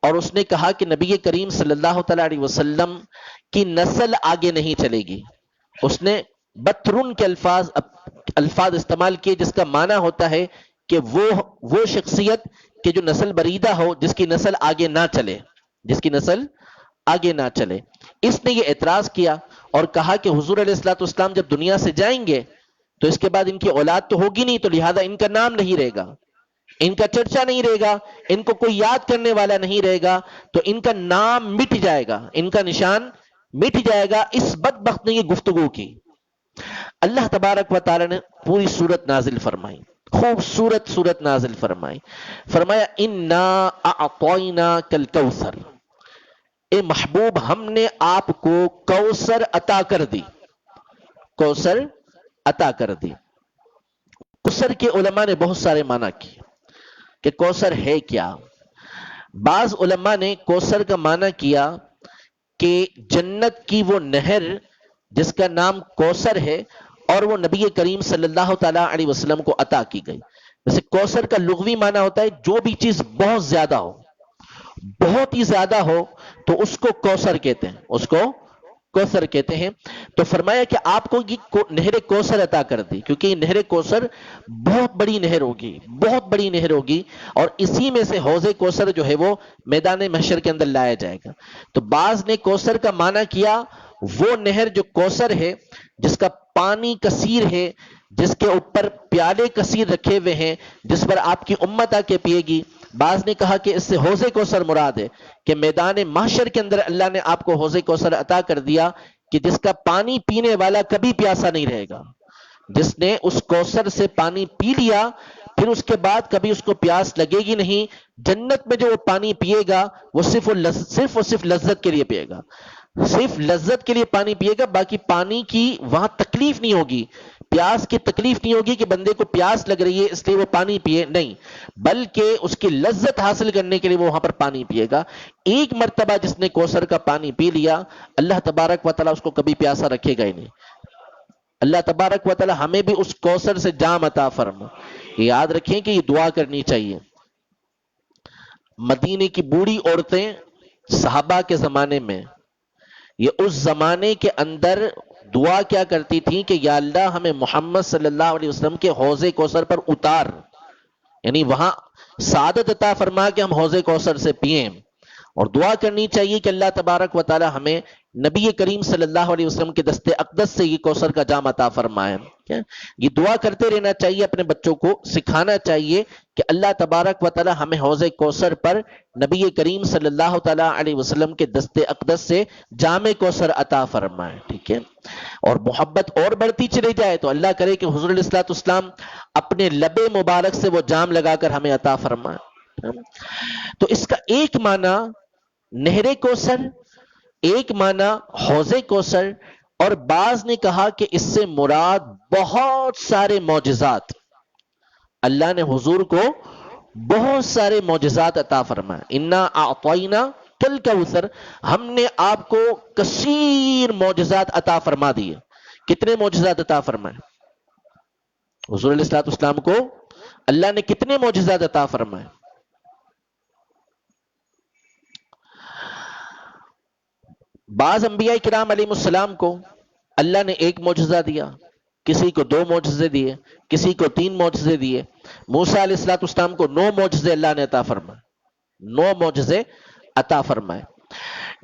اور اس نے کہا کہ نبی کریم صلی اللہ تعالی علیہ وسلم کی نسل آگے نہیں چلے گی. اس نے بترن کے الفاظ استعمال کیے جس کا معنی ہوتا ہے کہ وہ شخصیت کہ جو نسل بریدہ ہو، جس کی نسل آگے نہ چلے، جس کی نسل آگے نہ چلے. اس نے یہ اعتراض کیا اور کہا کہ حضور علیہ الصلوۃ والسلام جب دنیا سے جائیں گے تو اس کے بعد ان کی اولاد تو ہوگی نہیں، تو لہذا ان کا نام نہیں رہے گا، ان کا چرچا نہیں رہے گا، ان کو کوئی یاد کرنے والا نہیں رہے گا، تو ان کا نام مٹ جائے گا، ان کا نشان مٹ جائے گا. اس بدبخت نے یہ گفتگو کی. اللہ تبارک و تعالی نے پوری سورت نازل فرمائی، خوبصورت سورت نازل فرمائی. فرمایا انا اعطیناک الکوثر، اے محبوب ہم نے آپ کو کوثر عطا کر دی، کوثر عطا کر دی. کوثر کے علماء نے بہت سارے معنی کیے کہ کوثر ہے کیا. بعض علماء نے کوثر کا معنی کیا کہ جنت کی وہ نہر جس کا نام کوثر ہے اور وہ نبی کریم صلی اللہ تعالی علیہ وسلم کو عطا کی گئی. ویسے کوثر کا لغوی معنی ہوتا ہے جو بھی چیز بہت زیادہ ہو، بہت ہی زیادہ ہو تو اس کو کوثر کہتے ہیں، اس کو کوثر کہتے ہیں. تو فرمایا کہ آپ کو یہ نہر کوثر عطا کر دی، کیونکہ یہ نہر کوثر بہت بڑی نہر ہوگی، بہت بڑی نہر ہوگی، اور اسی میں سے حوض کوثر جو ہے وہ میدان محشر کے اندر لایا جائے گا. تو بعض نے کوثر کا معنی کیا وہ نہر جو کوثر ہے، جس کا پانی کثیر ہے، جس کے اوپر پیالے کثیر رکھے ہوئے ہیں، جس پر آپ کی امت آ کے پیے گی. بعض نے کہا کہ اس سے حوض کوثر مراد ہے کہ میدان محشر کے اندر اللہ نے آپ کو حوض کوثر عطا کر دیا کہ جس کا پانی پینے والا کبھی پیاسا نہیں رہے گا. جس نے اس کوثر سے پانی پی لیا پھر اس کے بعد کبھی اس کو پیاس لگے گی نہیں. جنت میں جو وہ پانی پیے گا وہ صرف اور صرف لذت کے لیے پیے گا، صرف لذت کے لیے پانی پیے گا. باقی پانی کی وہاں تکلیف نہیں ہوگی، پیاس کی تکلیف نہیں ہوگی کہ بندے کو پیاس لگ رہی ہے اس لیے وہ پانی پیے، نہیں، بلکہ اس کی لذت حاصل کرنے کے لیے وہ وہاں پر پانی پیے گا. ایک مرتبہ جس نے کوثر کا پانی پی لیا اللہ تبارک و تعالیٰ اس کو کبھی پیاسا رکھے گا ہی نہیں. اللہ تبارک و تعالیٰ ہمیں بھی اس کوثر سے جام عطا فرما. یاد رکھیں کہ یہ دعا کرنی چاہیے. مدینے کی بوڑھی عورتیں صحابہ کے زمانے میں، یہ اس زمانے کے اندر دعا کیا کرتی تھیں کہ یا اللہ ہمیں محمد صلی اللہ علیہ وسلم کے حوض کوثر پر اتار، یعنی وہاں سعادت عطا فرما کہ ہم حوض کوثر سے پئیں. اور دعا کرنی چاہیے کہ اللہ تبارک و تعالی ہمیں نبی کریم صلی اللہ علیہ وسلم کے دست اقدس سے یہ کوثر کا جام عطا فرمائے. یہ دعا کرتے رہنا چاہیے، اپنے بچوں کو سکھانا چاہیے کہ اللہ تبارک و تعالی ہمیں حوض کوثر پر نبی کریم صلی اللہ تعالی علیہ وسلم کے دست اقدس سے جام کوثر عطا فرمائے. ٹھیک ہے، اور محبت اور بڑھتی چلی جائے تو اللہ کرے کہ حضور علیہ الصلوۃ والسلام اپنے لب مبارک سے وہ جام لگا کر ہمیں عطا فرمائے. تو اس کا ایک معنی نہر کوثر، ایک معنی حوض کوثر، اور بعض نے کہا کہ اس سے مراد بہت سارے معجزات، اللہ نے حضور کو بہت سارے معجزات عطا فرمائے. انا اعطینا کل کوثر، ہم نے آپ کو کثیر معجزات عطا فرما دیے. کتنے معجزات عطا فرمائے؟ حضور علیہ الصلوۃ والسلام کو اللہ نے کتنے معجزات عطا فرمائے؟ بعض انبیاء کرام علیہ السلام کو اللہ نے ایک معجزہ دیا، کسی کو 2 معجزے دیے، کسی کو 3 معجزے دیے۔ موسیٰ علیہ الصلوۃ والسلام کو 9 معجزے اللہ نے عطا فرمائے، 9 معجزے عطا فرمائے۔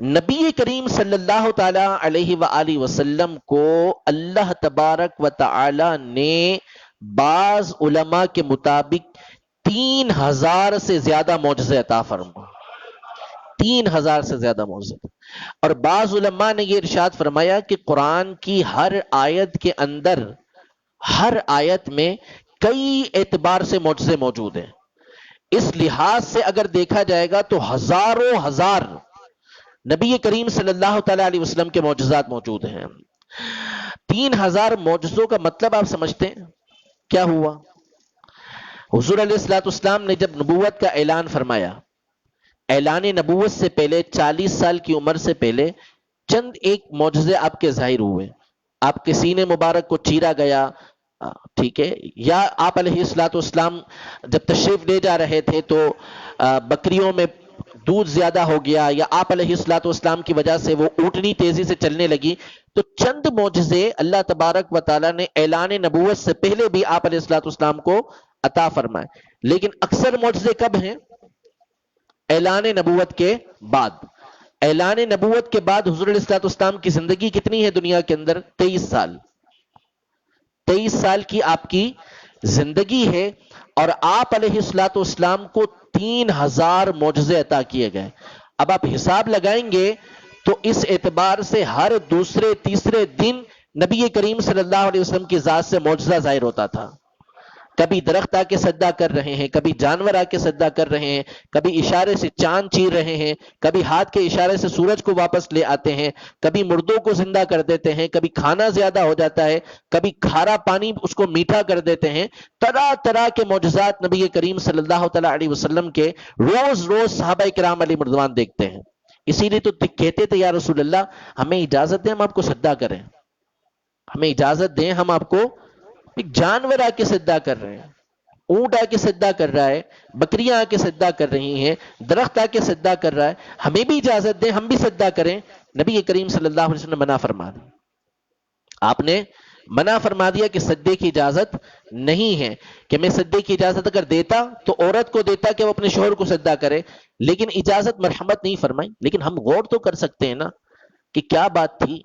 نبی کریم صلی اللہ تعالی علیہ وآلہ وسلم کو اللہ تبارک و تعالی نے بعض علماء کے مطابق 3000 سے زیادہ معجزے عطا فرمائے، 3000 سے زیادہ معجزے۔ اور بعض علماء نے یہ ارشاد فرمایا کہ قرآن کی ہر آیت کے اندر، ہر آیت میں کئی اعتبار سے معجزے موجود ہیں۔ اس لحاظ سے اگر دیکھا جائے گا تو ہزاروں ہزار نبی کریم صلی اللہ تعالی علیہ وسلم کے معجزات موجود ہیں۔ 3000 معجزوں کا مطلب آپ سمجھتے ہیں کیا ہوا؟ حضور علیہ الصلوۃ والسلام نے جب نبوت کا اعلان فرمایا، اعلان نبوت سے پہلے 40 سال کی عمر سے پہلے چند ایک معجزے آپ کے ظاہر ہوئے۔ آپ کے سینے مبارک کو چیرا گیا، ٹھیک ہے، یا آپ علیہ الصلوۃ والسلام جب تشریف لے جا رہے تھے تو بکریوں میں دودھ زیادہ ہو گیا، یا آپ علیہ الصلوۃ والسلام کی وجہ سے وہ اونٹنی تیزی سے چلنے لگی۔ تو چند معجزے اللہ تبارک و تعالیٰ نے اعلان نبوت سے پہلے بھی آپ علیہ الصلوۃ والسلام کو عطا فرمائے، لیکن اکثر معجزے کب ہیں؟ اعلان نبوت کے بعد۔ اعلان نبوت کے بعد حضور علیہ الصلوۃ والسلام کی زندگی کتنی ہے دنیا کے اندر؟ 23 سال، 23 سال کی آپ کی زندگی ہے، اور آپ علیہ الصلوۃ والسلام کو 3000 معجزے عطا کیے گئے۔ اب آپ حساب لگائیں گے تو اس اعتبار سے ہر دوسرے تیسرے دن نبی کریم صلی اللہ علیہ وسلم کی ذات سے معجزہ ظاہر ہوتا تھا۔ کبھی درخت آ کے سجدہ کر رہے ہیں، کبھی جانور آ کے سجدہ کر رہے ہیں، کبھی اشارے سے چاند چیر رہے ہیں، کبھی ہاتھ کے اشارے سے سورج کو واپس لے آتے ہیں، کبھی مردوں کو زندہ کر دیتے ہیں، کبھی کھانا زیادہ ہو جاتا ہے، کبھی کھارا پانی اس کو میٹھا کر دیتے ہیں۔ طرح طرح کے معجزات نبی کریم صلی اللہ تعالی علیہ وسلم کے روز روز صحابہ کرام علیہ مردوان دیکھتے ہیں۔ اسی لیے تو کہتے تھے یا رسول اللہ ہمیں اجازت دیں ہم آپ کو سجدہ کریں، ہمیں اجازت دیں ہم آپ کو۔ ایک جانور آ کے سجدہ کر رہے ہیں، اونٹ آ کے سجدہ کر رہا ہے، بکریاں آ کے سجدہ کر رہی ہیں، درخت آ کے سجدہ کر رہا ہے، ہمیں بھی اجازت دیں ہم بھی سجدہ کریں۔ نبی کریم صلی اللہ علیہ وسلم نے منع فرما دی، آپ نے منع فرما دیا کہ سجدے کی اجازت نہیں ہے۔ کہ میں سجدے کی اجازت اگر دیتا تو عورت کو دیتا کہ وہ اپنے شوہر کو سجدہ کرے، لیکن اجازت مرحمت نہیں فرمائی۔ لیکن ہم غور تو کر سکتے ہیں نا کہ کیا بات تھی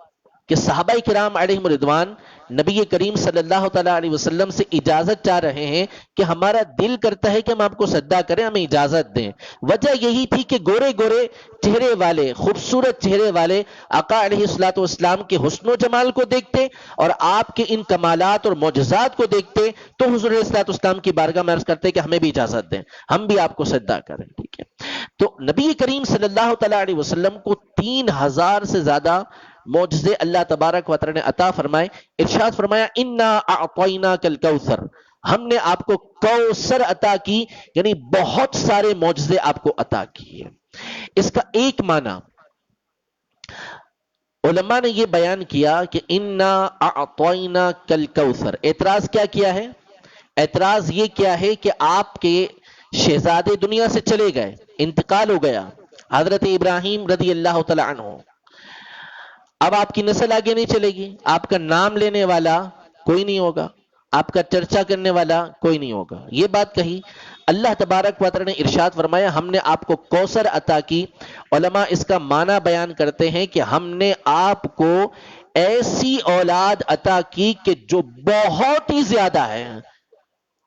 کہ صحابہ کرام علیہم رضوان نبی کریم صلی اللہ تعالی علیہ وسلم سے اجازت چاہ رہے ہیں کہ ہمارا دل کرتا ہے کہ ہم آپ کو سجدہ کریں، ہمیں اجازت دیں۔ وجہ یہی تھی کہ گورے گورے چہرے والے، خوبصورت چہرے والے آقا علیہ الصلوۃ والسلام کے حسن و جمال کو دیکھتے اور آپ کے ان کمالات اور معجزات کو دیکھتے تو حضور علیہ الصلوۃ والسلام کی بارگاہ میں عرض کرتے کہ ہمیں بھی اجازت دیں، ہم بھی آپ کو سجدہ کریں، ٹھیک ہے۔ تو نبی کریم صلی اللہ تعالی علیہ وسلم کو 3000 سے زیادہ معجزے اللہ تبارک و تعالی نے عطا فرمائے۔ ارشاد فرمایا انا اعطیناک الکوثر، ہم نے آپ کو کوثر عطا کی، یعنی بہت سارے معجزے آپ کو عطا کیے۔ اس کا ایک معنی علماء نے یہ بیان کیا کہ انا اعطیناک الکوثر، اعتراض کیا کیا ہے؟ اعتراض یہ کیا ہے کہ آپ کے شہزادے دنیا سے چلے گئے، انتقال ہو گیا، حضرت ابراہیم رضی اللہ تعالی عنہ۔ اب آپ کی نسل آگے نہیں چلے گی، آپ کا نام لینے والا کوئی نہیں ہوگا، آپ کا چرچا کرنے والا کوئی نہیں ہوگا۔ یہ بات کہی، اللہ تبارک و تعالی نے ارشاد فرمایا ہم نے آپ کو کوثر عطا کی۔ علماء اس کا معنی بیان کرتے ہیں کہ ہم نے آپ کو ایسی اولاد عطا کی کہ جو بہت ہی زیادہ ہے،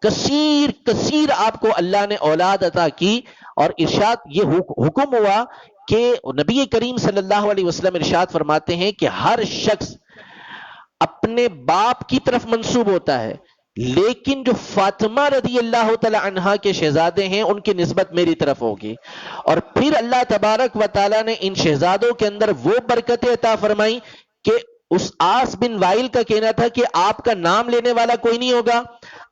کثیر آپ کو اللہ نے اولاد عطا کی۔ اور ارشاد یہ حکم ہوا کہ نبی کریم صلی اللہ علیہ وسلم ارشاد فرماتے ہیں کہ ہر شخص اپنے باپ کی طرف منسوب ہوتا ہے، لیکن جو فاطمہ رضی اللہ تعالی عنہا کے شہزادے ہیں ان کی نسبت میری طرف ہوگی۔ اور پھر اللہ تبارک و تعالی نے ان شہزادوں کے اندر وہ برکتیں عطا فرمائی کہ اس آس بن وائل کا کہنا تھا کہ آپ کا نام لینے والا کوئی نہیں ہوگا،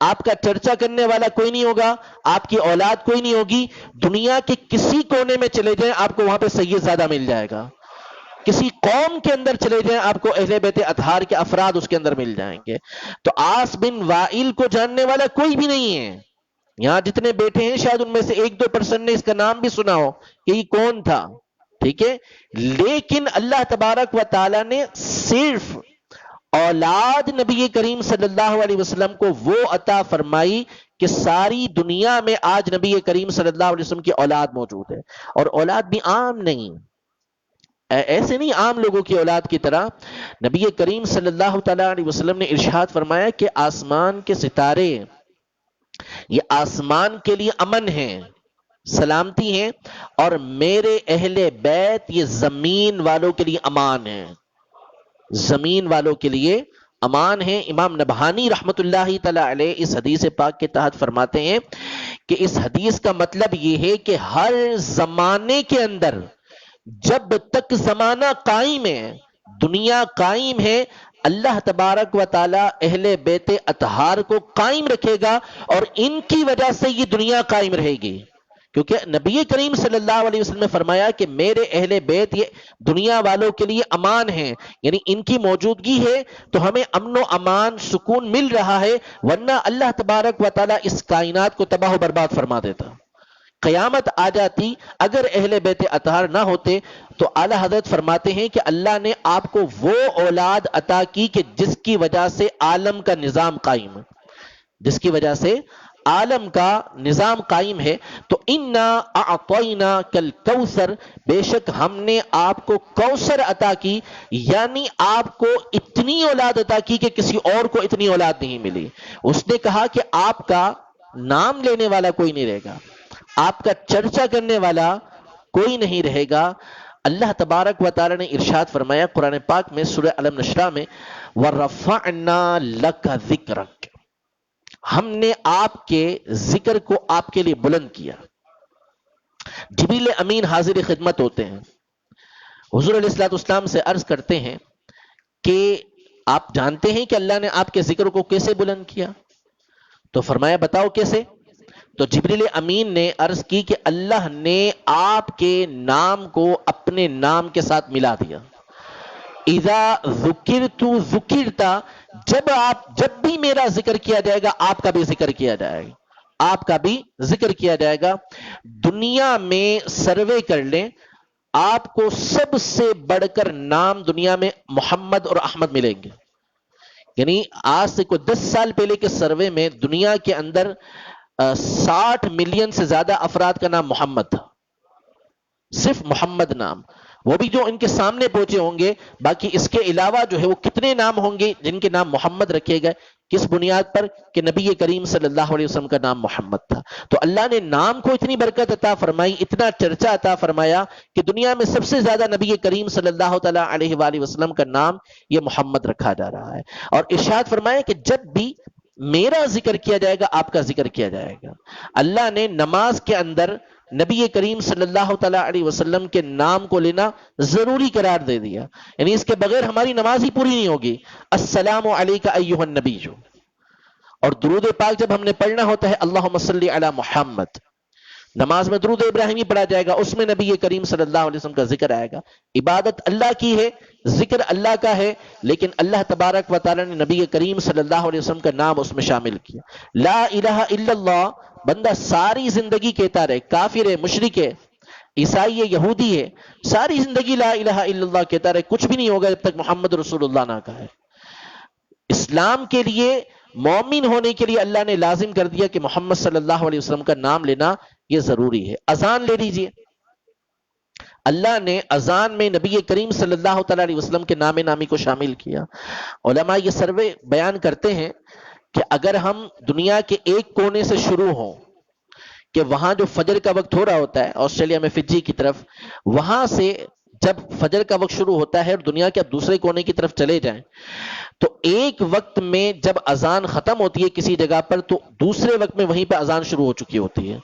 آپ کا چرچا کرنے والا کوئی نہیں ہوگا، آپ کی اولاد کوئی نہیں ہوگی، دنیا کے کسی کونے میں چلے جائیں آپ کو وہاں پہ سید زادہ مل جائے گا۔ کسی قوم کے اندر چلے جائیں آپ کو اہل بیت اطہار کے افراد اس کے اندر مل جائیں گے. تو عاص بن وائل کو جاننے والا کوئی بھی نہیں ہے. یہاں جتنے بیٹھے ہیں شاید ان میں سے 1-2% نے اس کا نام بھی سنا ہو کہ یہ کون تھا. ٹھیک ہے، لیکن اللہ تبارک و تعالی نے صرف اولاد نبی کریم صلی اللہ علیہ وسلم کو وہ عطا فرمائی کہ ساری دنیا میں آج نبی کریم صلی اللہ علیہ وسلم کی اولاد موجود ہے. اور اولاد بھی عام نہیں، ایسے نہیں عام لوگوں کی اولاد کی طرح. نبی کریم صلی اللہ تعالی علیہ وسلم نے ارشاد فرمایا کہ آسمان کے ستارے یہ آسمان کے لیے امن ہیں، سلامتی ہیں، اور میرے اہل بیت یہ زمین والوں کے لیے امان ہیں، زمین والوں کے لیے امان ہیں. امام نبہانی رحمت اللہ تعالی علیہ اس حدیث پاک کے تحت فرماتے ہیں کہ اس حدیث کا مطلب یہ ہے کہ ہر زمانے کے اندر جب تک زمانہ قائم ہے، دنیا قائم ہے، اللہ تبارک و تعالی اہل بیت اطہار کو قائم رکھے گا اور ان کی وجہ سے یہ دنیا قائم رہے گی. کیونکہ نبی کریم صلی اللہ علیہ وسلم نے فرمایا کہ میرے اہل بیت یہ دنیا والوں کے لیے امان ہیں، یعنی ان کی موجودگی ہے تو ہمیں امن و امان سکون مل رہا ہے، ورنہ اللہ تبارک و تعالی اس کائنات کو تباہ و برباد فرما دیتا. قیامت آ جاتی اگر اہل بیت اطہار نہ ہوتے. تو اعلی حضرت فرماتے ہیں کہ اللہ نے آپ کو وہ اولاد عطا کی کہ جس کی وجہ سے عالم کا نظام قائم ہے، جس کی وجہ سے عالم کا نظام قائم ہے. تو انا اعطینا کل کوثر، بے شک ہم نے آپ کو کوثر عطا کی، یعنی آپ کو اتنی اولاد عطا کی کہ کسی اور کو اتنی اولاد نہیں ملی. اس نے کہا کہ آپ کا نام لینے والا کوئی نہیں رہے گا، آپ کا چرچا کرنے والا کوئی نہیں رہے گا. اللہ تبارک و تعالی نے ارشاد فرمایا قرآن پاک میں سورہ علم نشرہ میں، وَرَفَعْنَا لَكَ ذِكْرَكَ، ہم نے آپ کے ذکر کو آپ کے لیے بلند کیا. جبریل امین حاضر خدمت ہوتے ہیں، حضور علیہ الصلوۃ والسلام سے عرض کرتے ہیں کہ آپ جانتے ہیں کہ اللہ نے آپ کے ذکر کو کیسے بلند کیا؟ تو فرمایا بتاؤ کیسے؟ تو جبریل امین نے عرض کی کہ اللہ نے آپ کے نام کو اپنے نام کے ساتھ ملا دیا. اذا ذکرت ذکرت، جب بھی میرا ذکر کیا جائے گا آپ کا بھی ذکر کیا جائے گا، آپ کا بھی ذکر کیا جائے گا. دنیا میں سروے کر لیں، آپ کو سب سے بڑھ کر نام دنیا میں محمد اور احمد ملیں گے. یعنی آج سے کوئی 10 سال پہلے کے سروے میں دنیا کے اندر 60 ملین سے زیادہ افراد کا نام محمد تھا، صرف محمد نام، وہ بھی جو ان کے سامنے پہنچے ہوں گے. باقی اس کے علاوہ جو ہے وہ کتنے نام ہوں گے جن کے نام محمد رکھے گئے، کس بنیاد پر؟ کہ نبی کریم صلی اللہ علیہ وسلم کا نام محمد تھا. تو اللہ نے نام کو اتنی برکت عطا فرمائی، اتنا چرچا عطا فرمایا کہ دنیا میں سب سے زیادہ نبی کریم صلی اللہ تعالی علیہ وآلہ وسلم کا نام یہ محمد رکھا جا رہا ہے. اور ارشاد فرمایا کہ جب بھی میرا ذکر کیا جائے گا آپ کا ذکر کیا جائے گا. اللہ نے نماز کے اندر نبی کریم صلی اللہ تعالی علیہ وسلم کے نام کو لینا ضروری قرار دے دیا، یعنی اس کے بغیر ہماری نماز ہی پوری نہیں ہوگی. السلام علیک ایھا النبی. اور درود پاک جب ہم نے پڑھنا ہوتا ہے اللہم صلی علی محمد، نماز میں درود ابراہیمی پڑھا جائے گا، اس میں نبی کریم صلی اللہ علیہ وسلم کا ذکر آئے گا. عبادت اللہ کی ہے، ذکر اللہ کا ہے، لیکن اللہ تبارک و تعالی نے نبی کریم صلی اللہ علیہ وسلم کا نام اس میں شامل کیا. لا الہ الا اللہ بندہ ساری زندگی کہتا رہے، کافر ہے، مشرک ہے، عیسائی ہے، یہودی ہے، ساری زندگی لا الہ الا اللہ کہتا رہے، کچھ بھی نہیں ہوگا جب تک محمد رسول اللہ نہ کہے. اسلام کے لیے، مومن ہونے کے لیے اللہ نے لازم کر دیا کہ محمد صلی اللہ علیہ وسلم کا نام لینا یہ ضروری ہے. اذان لے لیجئے، اللہ نے اذان میں نبی کریم صلی اللہ تعالی علیہ وسلم کے نام نامی کو شامل کیا. علماء یہ سروے بیان کرتے ہیں کہ اگر ہم دنیا کے ایک کونے سے شروع ہوں کہ وہاں جو فجر کا وقت ہو رہا ہوتا ہے آسٹریلیا میں فجی کی طرف، وہاں سے جب فجر کا وقت شروع ہوتا ہے اور دنیا کے دوسرے کونے کی طرف چلے جائیں تو ایک وقت میں جب اذان ختم ہوتی ہے کسی جگہ پر تو دوسرے وقت میں وہیں پہ اذان شروع ہو چکی ہوتی ہے.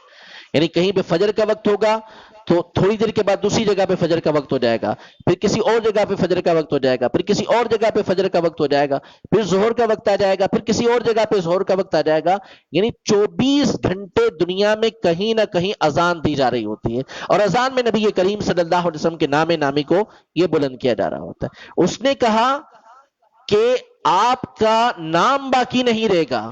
یعنی کہیں پہ فجر کا وقت ہوگا تو تھوڑی دیر کے بعد دوسری جگہ پہ فجر کا وقت ہو جائے گا، پھر کسی اور جگہ پہ فجر کا وقت ہو جائے گا، پھر کسی اور جگہ پہ فجر کا وقت ہو جائے گا، پھر ظہر کا وقت آ جائے گا، پھر کسی اور جگہ پہ ظہر کا وقت آ جائے گا. یعنی 24 گھنٹے دنیا میں کہیں نہ کہیں اذان دی جا رہی ہوتی ہے، اور اذان میں نبی کریم صلی اللہ علیہ وسلم کے نام نامی کو یہ بلند کیا جا رہا ہوتا ہے. اس نے کہا کہ آپ کا نام باقی نہیں رہے گا،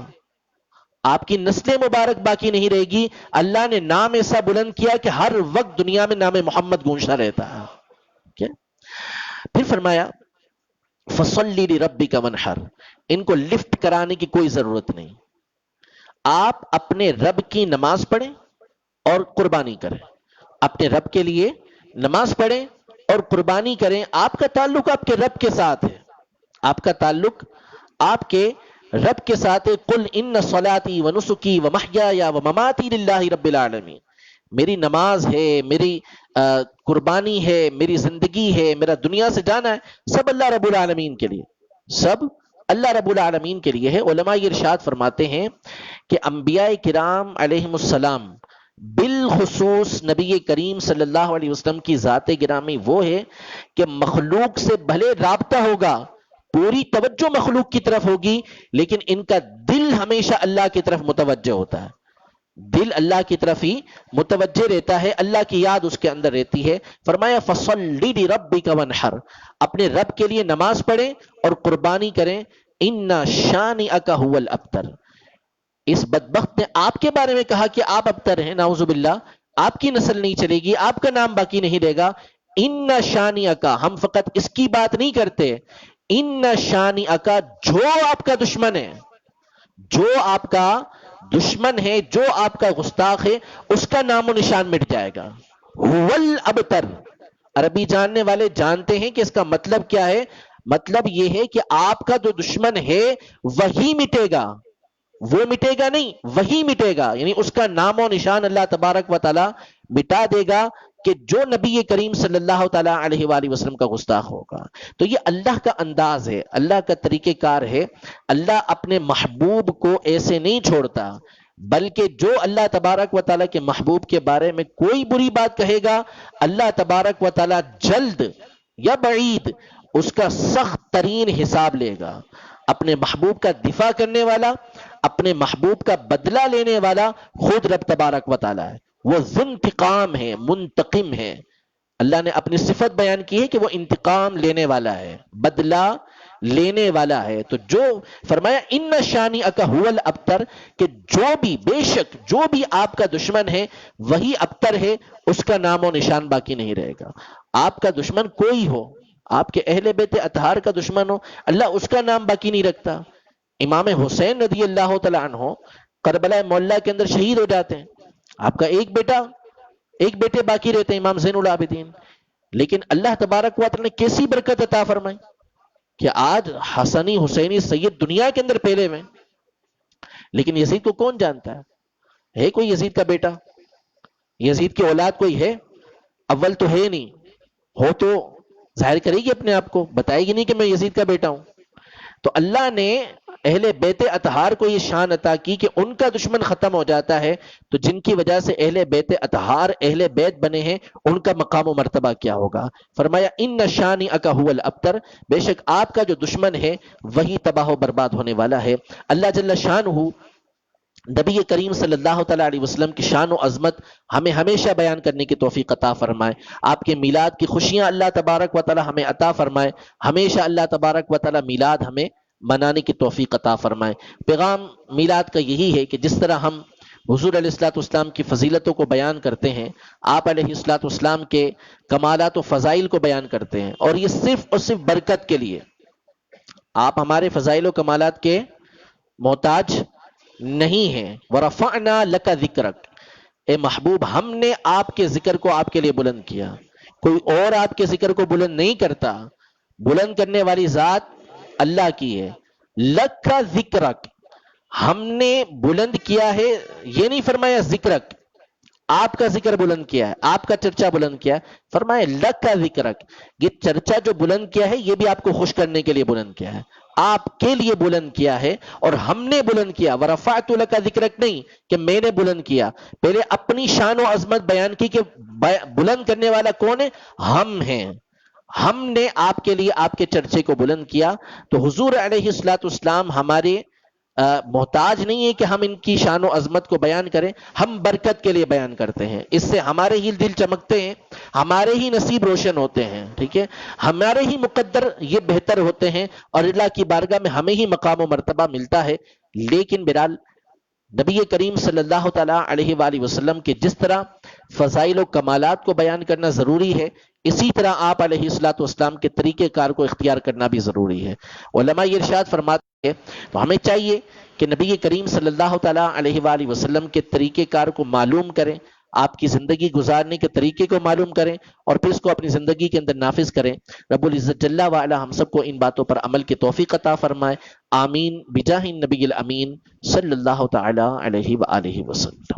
آپ کی نسل مبارک باقی نہیں رہے گی. اللہ نے نام ایسا بلند کیا کہ ہر وقت دنیا میں نام محمد گونجتا رہتا ہے. پھر فرمایا فَصَلِّ لِرَبِّكَ وَانْحَرْ، ان کو لفٹ کرانے کی کوئی ضرورت نہیں، آپ اپنے رب کی نماز پڑھیں اور قربانی کریں. اپنے رب کے لیے نماز پڑھیں اور قربانی کریں. آپ کا تعلق آپ کے رب کے ساتھ ہے، آپ کا تعلق آپ کے رب کے ساتھ ہے. قُلْ إِنَّ صَلَاتِي وَنُسُكِي وَمَحْيَايَ وَمَمَاتِي لِلَّهِ رَبِّ الْعَالَمِينَ، میری نماز ہے، میری قربانی ہے، میری زندگی ہے، میرا دنیا سے جانا ہے، سب اللہ رب العالمین کے لیے، سب اللہ رب العالمین کے لیے ہے. علماء یہ ارشاد فرماتے ہیں کہ انبیاء کرام علیہم السلام، بالخصوص نبی کریم صلی اللہ علیہ وسلم کی ذات گرامی وہ ہے کہ مخلوق سے بھلے رابطہ ہوگا، پوری توجہ مخلوق کی طرف ہوگی، لیکن ان کا دل ہمیشہ اللہ کی طرف متوجہ ہوتا ہے. دل اللہ کی طرف ہی متوجہ رہتا ہے، اللہ کی یاد اس کے اندر رہتی ہے. فرمایا فَصَلِّ لِرَبِّكَ وَانْحَرْ، اپنے رب کے لیے نماز پڑھیں اور قربانی کریں. إِنَّ شَانِئَكَ هُوَ الْأَبْتَرُ، اس بدبخت نے آپ کے بارے میں کہا کہ آپ ابتر ہیں، نعوذ باللہ، آپ کی نسل نہیں چلے گی، آپ کا نام باقی نہیں رہے گا. إِنَّ شَانِئَكَ، ہم فقط اس کی بات نہیں کرتے، إِنَّ شَانِئَكَ، جو آپ کا دشمن ہے، جو آپ کا دشمن ہے، جو آپ کا گستاخ ہے، اس کا نام و نشان مٹ جائے گا. هُوَ الْأَبْتَرُ، عربی جاننے والے جانتے ہیں کہ اس کا مطلب کیا ہے. مطلب یہ ہے کہ آپ کا جو دشمن ہے وہی مٹے گا، وہ مٹے گا نہیں، وہی مٹے گا. یعنی اس کا نام و نشان اللہ تبارک و تعالی مٹا دے گا کہ جو نبی کریم صلی اللہ تعالی علیہ وآلہ وسلم کا گستاخ ہوگا. تو یہ اللہ کا انداز ہے، اللہ کا طریقہ کار ہے. اللہ اپنے محبوب کو ایسے نہیں چھوڑتا، بلکہ جو اللہ تبارک و تعالیٰ کے محبوب کے بارے میں کوئی بری بات کہے گا، اللہ تبارک و تعالیٰ جلد یا بعید اس کا سخت ترین حساب لے گا. اپنے محبوب کا دفاع کرنے والا، اپنے محبوب کا بدلہ لینے والا خود رب تبارک و تعالیٰ ہے. وہ ذو انتقام ہے، منتقم ہے. اللہ نے اپنی صفت بیان کی ہے کہ وہ انتقام لینے والا ہے، بدلہ لینے والا ہے. تو جو فرمایا ان شانئک هو الابتر، کہ جو بھی، بے شک جو بھی آپ کا دشمن ہے وہی ابتر ہے، اس کا نام و نشان باقی نہیں رہے گا. آپ کا دشمن کوئی ہو، آپ کے اہل بیت اطہار کا دشمن ہو، اللہ اس کا نام باقی نہیں رکھتا. امام حسین رضی اللہ تعالیٰ عنہ کربلا معلیٰ کے اندر شہید ہو جاتے ہیں. آپ کا ایک بیٹے باقی رہتے ہیں، امام زین العابدین. لیکن اللہ تبارک و تعالیٰ نے کیسی برکت عطا فرمائی کہ آج حسنی حسینی سید دنیا کے اندر پھیلے ہوئے. لیکن یزید کو کون جانتا ہے کوئی یزید کا بیٹا؟ یزید کی اولاد کوئی ہے؟ اول تو ہے نہیں، ہو تو ظاہر کرے گی اپنے آپ کو، بتائے گی نہیں کہ میں یزید کا بیٹا ہوں. تو اللہ نے اہل بیت اطہار کو یہ شان عطا کی کہ ان کا دشمن ختم ہو جاتا ہے، تو جن کی وجہ سے اہل بیت اطہار اہل بیت بنے ہیں ان کا مقام و مرتبہ کیا ہوگا. فرمایا ان شانئک هو الابتر، بے شک آپ کا جو دشمن ہے وہی تباہ و برباد ہونے والا ہے. اللہ جل شانہ نبی کریم صلی اللہ تعالیٰ علیہ وسلم کی شان و عظمت ہمیں ہمیشہ بیان کرنے کی توفیق عطا فرمائے. آپ کے میلاد کی خوشیاں اللہ تبارک و تعالیٰ ہمیں عطا فرمائے. ہمیشہ اللہ تبارک و تعالیٰ میلاد ہمیں منانے کی توفیق عطا فرمائے. پیغام میلاد کا یہی ہے کہ جس طرح ہم حضور علیہ الصلوۃ والسلام کی فضیلتوں کو بیان کرتے ہیں، آپ علیہ الصلوۃ والسلام کے کمالات و فضائل کو بیان کرتے ہیں، اور یہ صرف اور صرف برکت کے لیے. آپ ہمارے فضائل و کمالات کے محتاج نہیں ہیں. وَرَفَعْنَا لَكَ ذِكْرَكَ، اے محبوب ہم نے آپ کے ذکر کو آپ کے لیے بلند کیا. کوئی اور آپ کے ذکر کو بلند نہیں کرتا، بلند کرنے والی ذات اللہ کی ہے. لَكَ ذِكْرَكَ، ہم نے بلند کیا ہے، یہ نہیں فرمایا ذکرک، آپ کا ذکر بلند کیا ہے، آپ کا چرچا بلند کیا ہے. فرمایا لَكَ ذِكْرَكَ، یہ چرچا جو بلند کیا ہے یہ بھی آپ کو خوش کرنے کے لیے بلند کیا ہے، آپ کے لیے بلند کیا ہے، اور ہم نے بلند کیا. وَرَفَعْتُ لَكَ ذِكْرَكَ نہیں کہ میں نے بلند کیا، پہلے اپنی شان و عظمت بیان کی کہ بلند کرنے والا کون ہے؟ ہم ہیں، ہم نے آپ کے لیے آپ کے چرچے کو بلند کیا۔ تو حضور علیہ الصلوۃ والسلام ہمارے محتاج نہیں ہے کہ ہم ان کی شان و عظمت کو بیان کریں، ہم برکت کے لیے بیان کرتے ہیں، اس سے ہمارے ہی دل چمکتے ہیں، ہمارے ہی نصیب روشن ہوتے ہیں، ٹھیک ہے، ہمارے ہی مقدر یہ بہتر ہوتے ہیں، اور اللہ کی بارگاہ میں ہمیں ہی مقام و مرتبہ ملتا ہے۔ لیکن بہرحال نبی کریم صلی اللہ تعالیٰ علیہ وآلہ وسلم کے جس طرح فضائل و کمالات کو بیان کرنا ضروری ہے، اسی طرح آپ علیہ الصلوۃ والسلام کے طریقہ کار کو اختیار کرنا بھی ضروری ہے۔ علماء یہ ارشاد فرماتے ہیں تو ہمیں چاہیے کہ نبی کریم صلی اللہ تعالیٰ علیہ وآلہ وسلم کے طریقہ کار کو معلوم کریں، آپ کی زندگی گزارنے کے طریقے کو معلوم کریں، اور پھر اس کو اپنی زندگی کے اندر نافذ کریں۔ رب العزت جل وعلا ہم سب کو ان باتوں پر عمل کی توفیق عطا فرمائے، آمین بجاہ النبی الامین صلی اللہ تعالی علیہ وآلہ وسلم۔